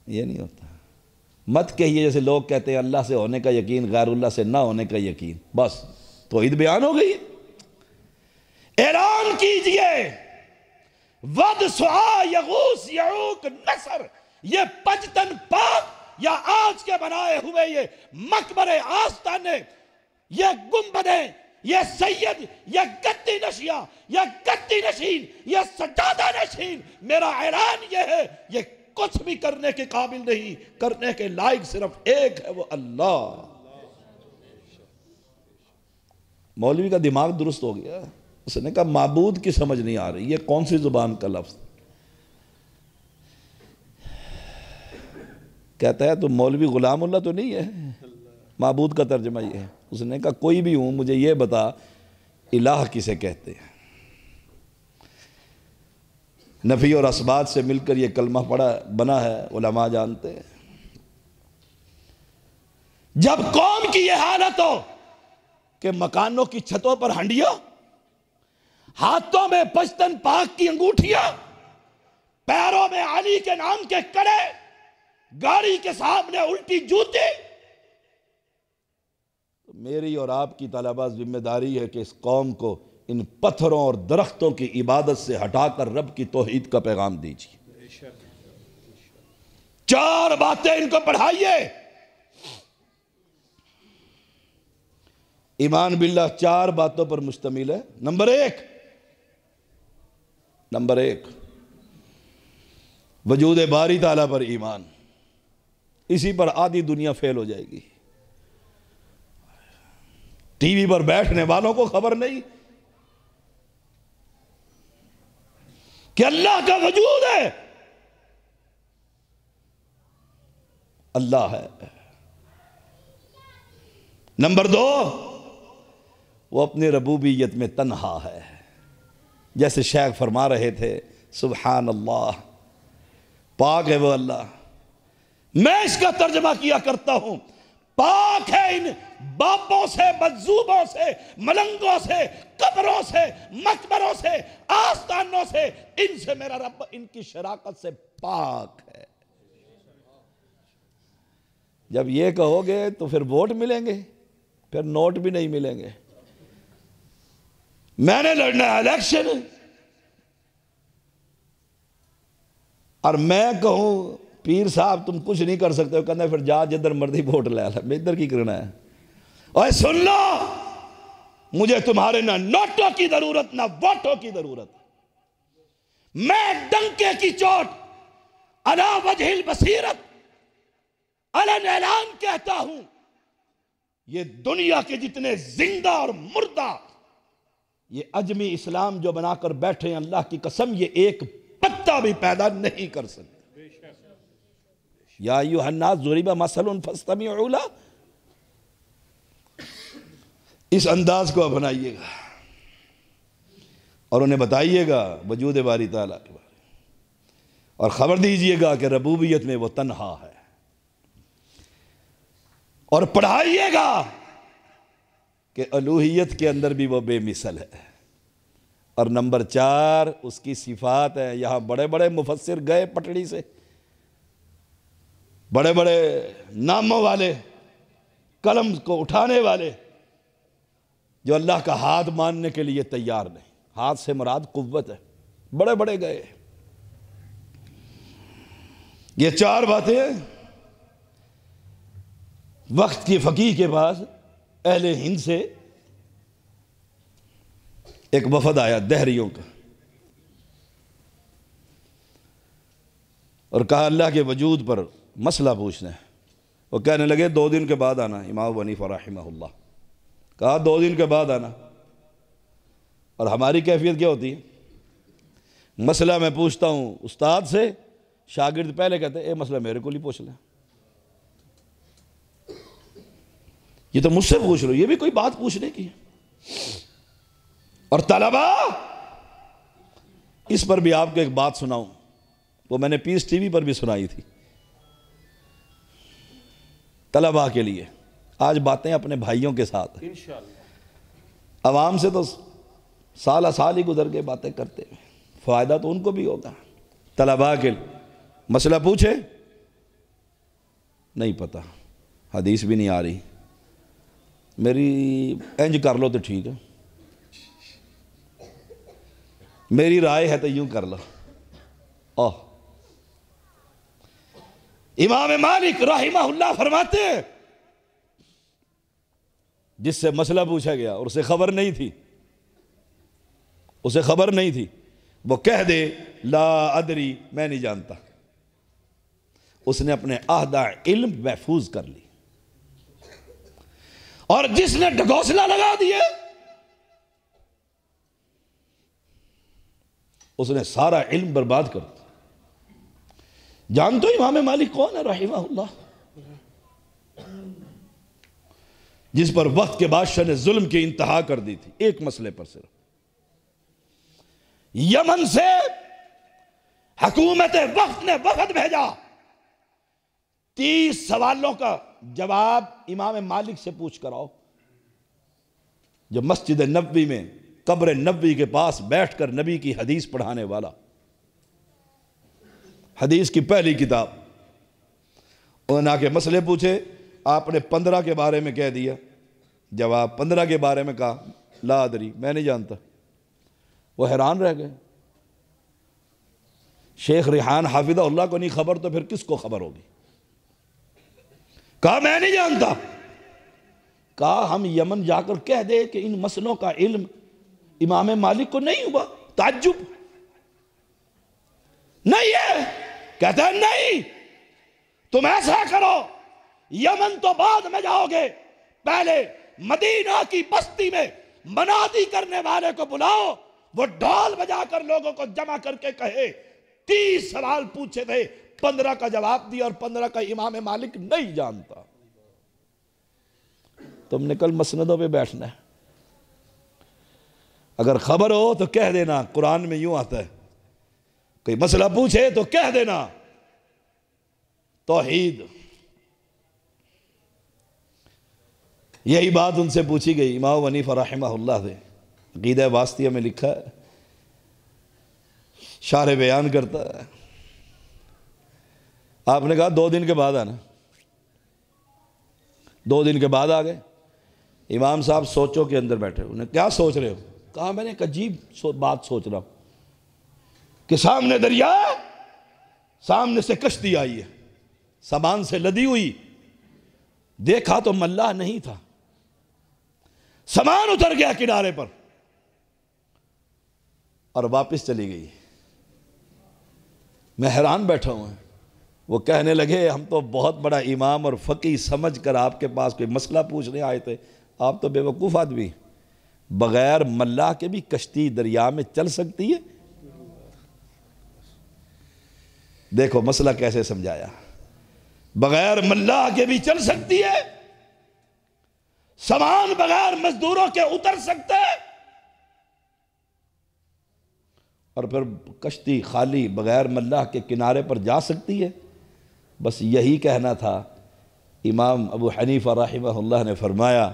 A: یہ نہیں ہوتا. مت کہیے جیسے لوگ کہتے ہیں اللہ سے ہونے کا یقین، غیر اللہ سے نہ ہونے کا یقین. بس توحید بیان ہو گئی. اعلان کیجئے ود سعا یغوث یعوق نصر، یہ پجتن پاک یا آج کے بنائے ہوئے یہ مقبرے آستانے، یہ گنبدیں، یہ سید، یہ گدی نشیاں، یہ گدی نشین، یہ سجادہ نشین، میرا اعلان یہ ہے یہ کچھ بھی کرنے کے قابل نہیں، کرنے کے لائق صرف ایک ہے، وہ اللہ. مولوی کا دماغ درست ہو گیا. اس نے کہا معبود کی سمجھ نہیں آ رہی، یہ کون سی زبان کا لفظ؟ کہتا ہے تو مولوی غلام اللہ تو نہیں ہے، معبود کا ترجمہ یہ ہے. اس نے کہا کوئی بھی ہوں مجھے یہ بتا الہ کسے کہتے ہیں؟ نفی اور اثبات سے مل کر یہ کلمہ پڑا بنا ہے، علماء جانتے ہیں. جب قوم کی یہ حالت ہو کہ مکانوں کی چھتوں پر ہنڈیاں، ہاتھوں میں پشتن پاک کی انگوٹھیاں، پیروں میں علی کے نام کے کڑے، گاڑی کے سامنے الٹی جوتی، میری اور آپ کی طلبہ ذمہ داری ہے کہ اس قوم کو ان پتھروں اور درختوں کی عبادت سے ہٹا کر رب کی توحید کا پیغام دیجیے. 4 باتیں ان کو پڑھائیے. ایمان باللہ 4 باتوں پر مشتمل ہے. نمبر ایک وجود باری تعالیٰ پر ایمان. اسی پر آدھی دنیا فیل ہو جائے گی. ٹی وی پر بیٹھنے والوں کو خبر نہیں کہ اللہ کا وجود ہے. اللہ ہے. نمبر 2 وہ اپنی ربوبیت میں تنہا ہے. جیسے شیخ فرما رہے تھے سبحان اللہ، پاک ہے وہ اللہ. میں اس کا ترجمہ کیا کرتا ہوں، پاک ہے ان باپوں سے، مجذوبوں سے، ملنگوں سے، قبروں سے، مقبروں سے، آستانوں سے. ان سے میرا رب ان کی شراکت سے پاک ہے. جب یہ کہو گے تو پھر ووٹ ملیں گے، پھر نوٹ بھی نہیں ملیں گے. میں نے لڑنا ہے الیکشن اور میں کہوں پیر صاحب تم کچھ نہیں کر سکتے ہو، کہنا ہے پھر جا جدھر مردی ووٹ لے آ. میں ادھر کی کرنا ہے؟ اور سن لو، مجھے تمہارے نہ نوٹوں کی ضرورت نہ ووٹوں کی ضرورت. میں ڈنکے کی چوٹ علی وجہ البصیرت علن اعلان کہتا ہوں، یہ دنیا کے جتنے زندہ اور مردہ یہ عجمی اسلام جو بنا کر بیٹھے ہیں، اللہ کی قسم یہ ایک پتا بھی پیدا نہیں کر سکتے. یا ایھا الناس ضرب مثل فاستمعوا لہ. اس انداز کو اپنائیے گا اور انہیں بتائیے گا وجود باری تعالیٰ کے بارے میں، اور خبر دیجئے گا کہ ربوبیت میں وہ تنہا ہے، اور پڑھائیے گا کہ الوہیت کے اندر بھی وہ بے مثل ہے. اور نمبر 4 اس کی صفات ہے. یہاں بڑے بڑے مفسر گئے پٹڑی سے بڑے بڑے ناموں والے، قلم کو اٹھانے والے، جو اللہ کا ہاتھ ماننے کے لیے تیار نہیں۔ ہاتھ سے مراد قوت ہے، بڑے بڑے گئے۔ یہ چار باتیں وقت کی فقیہ کے پاس اہل ہند سے ایک وفد آیا دہریوں کا، اور کہا اللہ کے وجود پر مسئلہ پوچھنا ہے۔ وہ کہنے لگے 2 دن کے بعد آنا۔ امام ابو حنیفہ رحمہ اللہ کہا 2 دن کے بعد آنا۔ اور ہماری کیفیت کیا ہوتی ہے؟ مسئلہ میں پوچھتا ہوں استاد سے، شاگرد پہلے کہتے ہیں اے مسئلہ میرے کو ہی پوچھ لیں، یہ تو مجھ سے پوچھ لو، یہ بھی کوئی بات پوچھنے کی ہے۔ اور طلبہ، اس پر بھی آپ کو ایک بات سناؤں، وہ میں نے پیس ٹی وی پر بھی سنائی تھی طلبہ کے لیے۔ آج باتیں اپنے بھائیوں کے ساتھ، عوام سے تو سالہ سال ہی گزر کے باتیں کرتے ہیں، فائدہ تو ان کو بھی ہوگا۔ طلبہ کے لیے مسئلہ پوچھے، نہیں پتہ، حدیث بھی نہیں آ رہی، میری انج کر لو تو ٹھیک ہے، میری رائے ہے تو یوں کر لو۔ امام مالک رحمہ اللہ فرماتے ہیں جس سے مسئلہ پوچھا گیا اور اسے خبر نہیں تھی، وہ کہہ دے لا ادری، میں نہیں جانتا، اس نے اپنے عہدہ علم محفوظ کر لی۔ اور جس نے ڈھکوسلا لگا دیے، اس نے سارا علم برباد کر دیا۔ جانتے ہو امام مالک کون ہے رحمہ اللہ؟ جس پر وقت کے بادشاہ نے ظلم کی انتہا کر دی تھی، ایک مسئلے پر صرف۔ یمن سے حکومت وقت نے وفد بھیجا، 30 سوالوں کا جواب امام مالک سے پوچھ کر آؤ۔ جو مسجد نبوی میں قبر نبوی کے پاس بیٹھ کر نبی کی حدیث پڑھانے والا، حدیث کی پہلی کتاب، انہوں نے آ کے مسئلے پوچھے، آپ نے 15 کے بارے میں کہہ دیا جواب، 15 کے بارے میں کہا لا ادری، میں نہیں جانتا۔ وہ حیران رہ گئے۔ شیخ ریحان حافظہ اللہ کو نہیں خبر تو پھر کس کو خبر ہوگی؟ کہا میں نہیں جانتا۔ کہا ہم یمن جا کر کہہ دے کہ ان مسئلوں کا علم امام مالک کو نہیں ہوا؟ تعجب نہیں ہے۔ کہتا ہے نہیں، تم ایسا کرو، یمن تو بعد میں جاؤ گے، پہلے مدینہ کی بستی میں منادی کرنے والے کو بلاؤ، وہ ڈھول بجا کر لوگوں کو جمع کر کے کہے 30 سوال پوچھے تھے، 15 کا جواب دیا اور 15 کا امام مالک نہیں جانتا۔ تم نے کل مسندوں پہ بیٹھنا ہے، اگر خبر ہو تو کہہ دینا۔ قرآن میں یوں آتا ہے، کوئی مسئلہ پوچھے تو کہہ دینا توحید۔ یہی بات ان سے پوچھی گئی۔ امام ابو حنیفہ رحمہ اللہ سے عقیدہ واسطیہ میں لکھا ہے، شارح بیان کرتا ہے، آپ نے کہا 2 دن کے بعد آنا۔ 2 دن کے بعد آ گئے۔ امام صاحب سوچوں کے اندر بیٹھے، انہیں کیا سوچ رہے ہو؟ کہا میں نے ایک عجیب بات سوچ رہا ہوں کہ سامنے دریا، سامنے سے کشتی آئی ہے، سامان سے لدی ہوئی، دیکھا تو ملاح نہیں تھا، سامان اتر گیا کنارے پر اور واپس چلی گئی۔ میں حیران بیٹھا ہوں۔ وہ کہنے لگے ہم تو بہت بڑا امام اور فقیہ سمجھ کر آپ کے پاس کوئی مسئلہ پوچھنے آئے تھے، آپ تو بے وقوف آدمی، بغیر ملاح کے بھی کشتی دریا میں چل سکتی ہے؟ دیکھو مسئلہ کیسے سمجھایا، بغیر ملاح کے بھی چل سکتی ہے، سامان بغیر مزدوروں کے اتر سکتے ہیں، اور پھر کشتی خالی بغیر ملاح کے کنارے پر جا سکتی ہے۔ بس یہی کہنا تھا۔ امام ابو حنیفہ رحمہ اللہ نے فرمایا،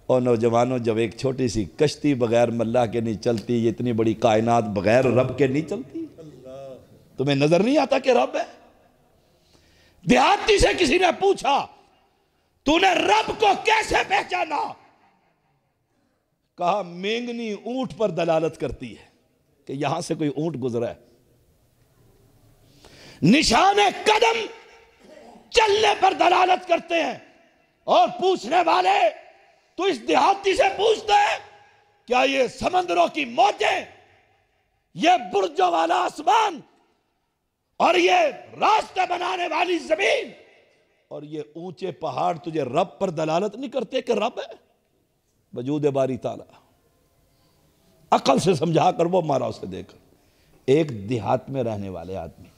A: او نوجوانوں، جب ایک چھوٹی سی کشتی بغیر ملاح کے نہیں چلتی، یہ اتنی بڑی کائنات بغیر رب کے نہیں چلتی؟ تمہیں نظر نہیں آتا کہ رب ہے؟ دیہاتی سے کسی نے پوچھا تو نے رب کو کیسے پہچانا؟ کہا مینگنی اونٹ پر دلالت کرتی ہے کہ یہاں سے کوئی اونٹ گزرا ہے، نشان قدم چلنے پر دلالت کرتے ہیں۔ اور پوچھنے والے تو اس دیہاتی سے پوچھتے ہیں کیا یہ سمندروں کی موجیں، یہ برجوں والا آسمان، اور یہ راستے بنانے والی زمین، اور یہ اونچے پہاڑ تجھے رب پر دلالت نہیں کرتے کہ رب ہے؟ وجود باری تعالیٰ عقل سے سمجھا کر وہ مارا اسے دے کر، ایک دیہات میں رہنے والے آدمی،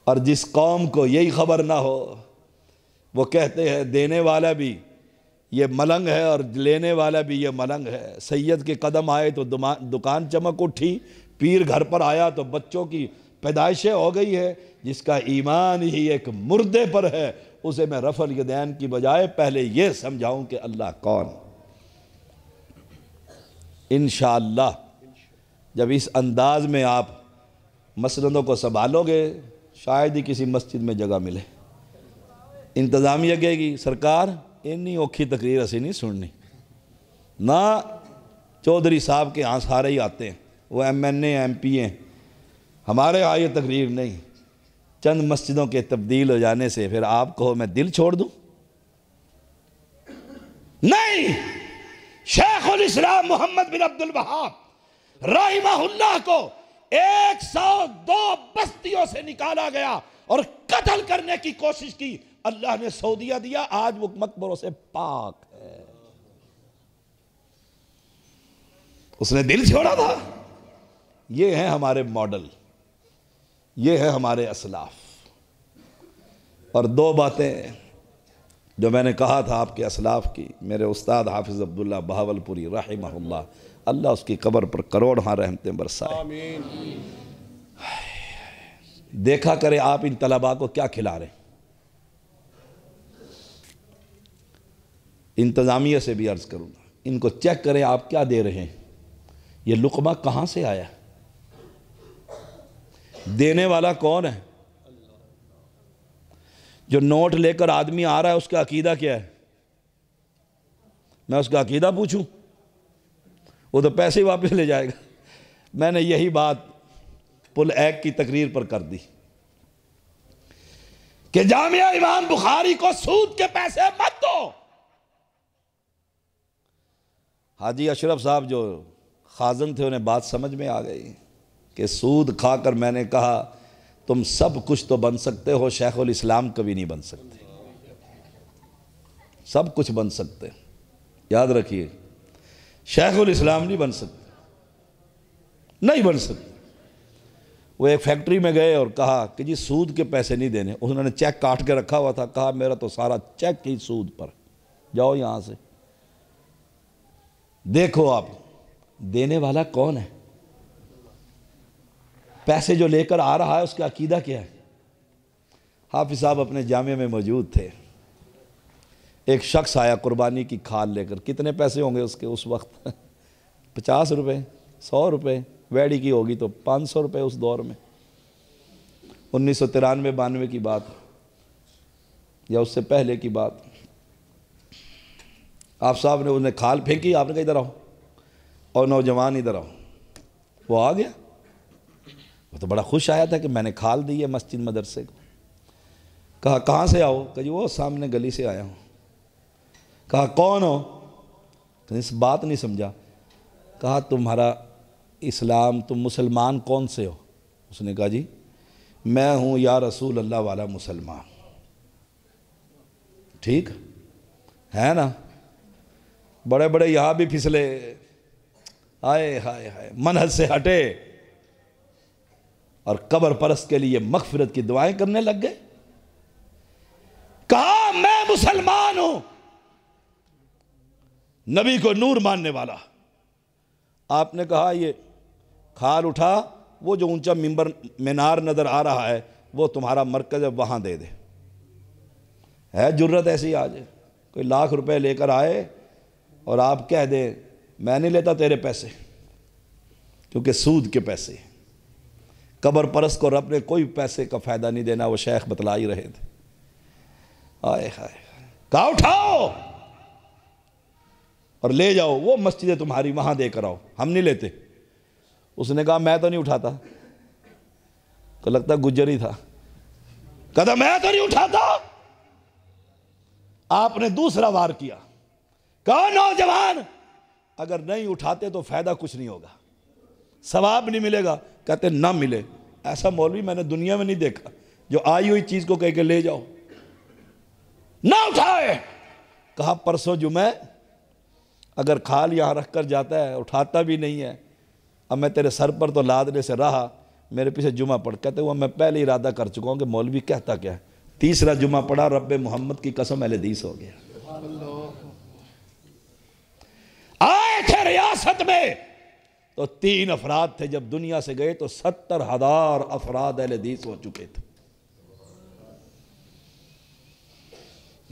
A: اور جس قوم کو یہی خبر نہ ہو وہ کہتے ہیں دینے والا بھی یہ ملنگ ہے اور لینے والا بھی یہ ملنگ ہے۔ سید کے قدم آئے تو دکان چمک اٹھی، پیر گھر پر آیا تو بچوں کی پیدائشیں ہو گئی ہے۔ جس کا ایمان ہی ایک مردے پر ہے اسے میں رفع الیدین کی بجائے پہلے یہ سمجھاؤں کہ اللہ کون۔ انشاءاللہ جب اس انداز میں آپ مسندوں کو سنبھالو گے شاید ہی کسی مسجد میں جگہ ملے۔ انتظامیہ کہے گی سرکار اتنی اوکھی تقریر اسی نہیں سننی، نہ چودھری صاحب کے ہاں سارے ہی آتے ہیں، وہ M N A M P ہیں، ہمارے ہاں یہ تقریر نہیں۔ چند مسجدوں کے تبدیل ہو جانے سے پھر آپ کہو میں دل چھوڑ دوں؟ نہیں، شیخ الاسلام محمد بن عبد الوہاب رحمہ اللہ کو 102 بستیوں سے نکالا گیا اور قتل کرنے کی کوشش کی، اللہ نے سعودیہ دیا، آج وہ مقبروں سے پاک ہے۔ اس نے دل چھوڑا تھا۔ یہ ہیں ہمارے ماڈل، یہ ہے ہمارے اسلاف۔ اور دو باتیں جو میں نے کہا تھا آپ کے اسلاف کی، میرے استاد حافظ عبداللہ بہاولپوری رحمہ اللہ، اللہ اس کی قبر پر کروڑ رحمتیں برسائے۔ آمین۔ دیکھا کرے آپ ان طلباء کو کیا کھلا رہے ہیں۔ انتظامیہ سے بھی عرض کروں گا ان کو چیک کریں آپ کیا دے رہے ہیں، یہ لقمہ کہاں سے آیا، دینے والا کون ہے؟ جو نوٹ لے کر آدمی آ رہا ہے اس کا عقیدہ کیا ہے؟ میں اس کا عقیدہ پوچھوں؟ وہ تو پیسے واپس لے جائے گا۔ میں نے یہی بات پل ایک کی تقریر پر کر دی کہ جامعہ امام بخاری کو سود کے پیسے مت دو۔ حاجی اشرف صاحب جو خازن تھے انہیں بات سمجھ میں آ گئی کہ سود کھا کر میں نے کہا تم سب کچھ تو بن سکتے ہو، شیخ الاسلام کبھی نہیں بن سکتے۔ سب کچھ بن سکتے، یاد رکھیے، شیخ الاسلام نہیں بن سکتے، نہیں بن سکتے۔ وہ ایک فیکٹری میں گئے اور کہا کہ جی سود کے پیسے نہیں دینے، انہوں نے چیک کاٹ کے رکھا ہوا تھا، کہا میرا تو سارا چیک ہی سود پر، جاؤ یہاں سے۔ دیکھو آپ دینے والا کون ہے، پیسے جو لے کر آ رہا ہے اس کا عقیدہ کیا ہے۔ حافظ صاحب اپنے جامعہ میں موجود تھے، ایک شخص آیا قربانی کی کھال لے کر، کتنے پیسے ہوں گے اس کے اس وقت؟ 50 روپے، 100 روپے، ویڑی کی ہوگی تو 500 روپے اس دور میں، 1993-92 کی بات یا اس سے پہلے کی بات۔ آپ صاحب نے انہیں کھال پھینکی، آپ نے کہا ادھر آؤ، اور نوجوان ادھر آؤ۔ وہ آ گیا، وہ تو بڑا خوش آیا تھا کہ میں نے کھال دی ہے مسجد مدرسے کو۔ کہا کہاں سے آؤ؟ کہ جی وہ سامنے گلی سے آیا ہوں۔ کہا کون ہو؟ کہ اس بات نہیں سمجھا۔ کہا تمہارا اسلام، تم مسلمان کون سے ہو؟ اس نے کہا جی میں ہوں یا رسول اللہ والا مسلمان۔ ٹھیک ہے نا؟ بڑے بڑے یہاں بھی پھسلے، ہائے ہائے ہائے، منہج سے ہٹے اور قبر پرست کے لیے مغفرت کی دعائیں کرنے لگ گئے۔ کہا میں مسلمان ہوں، نبی کو نور ماننے والا۔ آپ نے کہا یہ کھال اٹھا، وہ جو اونچا منبر مینار نظر آ رہا ہے وہ تمہارا مرکز ہے، وہاں دے دے۔ ہے جرت ایسی آج کوئی لاکھ روپے لے کر آئے اور آپ کہہ دیں میں نہیں لیتا تیرے پیسے، کیونکہ سود کے پیسے۔ قبر پرست کو رب نے کوئی پیسے کا فائدہ نہیں دینا، وہ شیخ بتلا ہی رہے تھے۔ آئے ہائے، کہا اٹھاؤ اور لے جاؤ، وہ مسجد ہے تمہاری وہاں دے کر آؤ، ہم نہیں لیتے۔ اس نے کہا میں تو نہیں اٹھاتا، تو لگتا گجر ہی تھا، کہتا میں تو نہیں اٹھاتا۔ آپ نے دوسرا وار کیا، کہا نوجوان اگر نہیں اٹھاتے تو فائدہ کچھ نہیں ہوگا، ثواب نہیں ملے گا۔ کہتے نہ ملے، ایسا مولوی میں نے دنیا میں نہیں دیکھا جو آئی ہوئی چیز کو کہہ کے لے جاؤ، نہ اٹھائے۔ کہا پرسوں جمعہ اگر کھال یہاں رکھ کر جاتا ہے، اٹھاتا بھی نہیں ہے، اب میں تیرے سر پر تو لادنے سے رہا، میرے پیچھے جمعہ پڑھ۔ کہتے وہ میں پہلے ارادہ کر چکا ہوں کہ مولوی کہتا کیا ہے۔ تیسرا جمعہ پڑھا، رب محمد کی قسم اہل حدیث ہو گیا۔ آئے تھے ریاست میں تو 3 افراد تھے، جب دنیا سے گئے تو 70,000 افراد اہل حدیث ہو چکے تھے،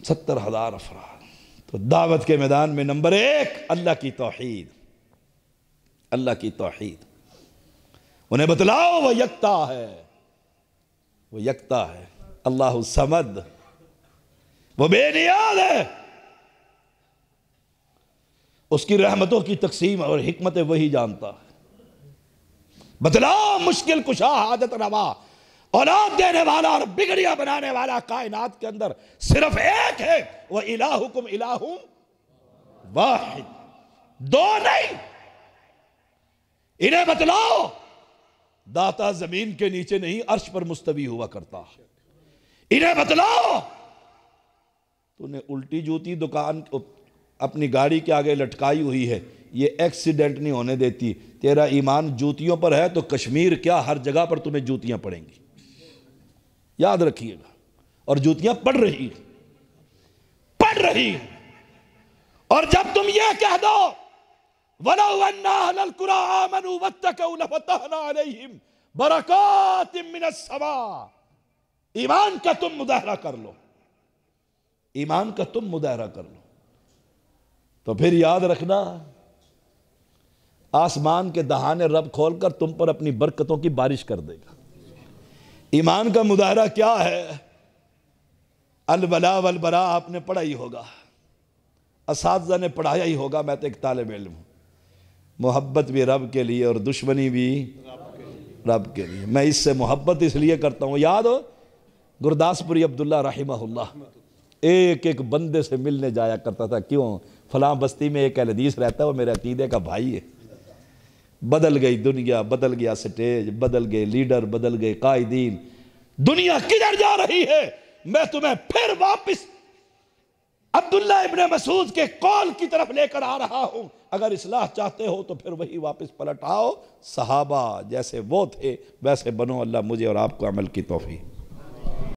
A: 70,000 افراد۔ تو دعوت کے میدان میں نمبر 1 اللہ کی توحید، اللہ کی توحید۔ انہیں بتلاؤ وہ یکتا ہے، وہ یکتا ہے، اللہ الصمد، وہ بے نیاز ہے، اس کی رحمتوں کی تقسیم اور حکمت وہی جانتا ہے۔ بتلاؤ مشکل کشا، حاجت روا، اولاد دینے والا اور بگڑیاں بنانے والا کائنات کے اندر صرف ایک ہے، وہ الہکم الہ واحد، 2 نہیں۔ انہیں بتلاؤ داتا زمین کے نیچے نہیں عرش پر مستوی ہوا کرتا۔ انہیں بتلاؤ تو نے الٹی جوتی دکان اپنی گاڑی کے آگے لٹکائی ہوئی ہے، یہ ایکسیڈنٹ نہیں ہونے دیتی۔ تیرا ایمان جوتیوں پر ہے تو کشمیر کیا ہر جگہ پر تمہیں جوتیاں پڑیں گی، یاد رکھیے گا۔ اور جوتیاں پڑ رہی ہیں۔ اور جب تم یہ کہہ دو وَلَوْ أَنَّ أَهْلَ الْقُرَىٰ آمَنُوا وَاتَّقَوْا لَفَتَحْنَا عَلَيْهِمْ بَرَكَاتٍ مِّنَ السَّمَاءِ، ایمان کا تم مظاہرہ کر لو، ایمان کا تم مظاہرہ کر لو، تو پھر یاد رکھنا آسمان کے دہانے رب کھول کر تم پر اپنی برکتوں کی بارش کر دے گا۔ ایمان کا مظاہرہ کیا ہے؟ الولا والبراء آپ نے پڑھا ہی ہوگا، اساتذہ نے پڑھایا ہی ہوگا، میں تو ایک طالب علم ہوں۔ محبت بھی رب کے لیے اور دشمنی بھی رب کے لیے۔ میں اس سے محبت اس لیے کرتا ہوں، یاد ہو گرداسپوری عبداللہ رحمہ اللہ ایک ایک بندے سے ملنے جایا کرتا تھا، کیوں؟ فلاں بستی میں ایک اہل حدیث رہتا ہے، وہ میرے عقیدے کا بھائی ہے۔ بدل گئی دنیا، بدل گیا سٹیج، بدل گئے لیڈر، بدل گئے قائدین، دنیا کدھر جا رہی ہے؟ میں تمہیں پھر واپس عبداللہ ابن مسعود کے قول کی طرف لے کر آ رہا ہوں۔ اگر اصلاح چاہتے ہو تو پھر وہی واپس پلٹ آؤ، صحابہ جیسے وہ تھے ویسے بنو، اللہ مجھے اور آپ کو عمل کی توفیق۔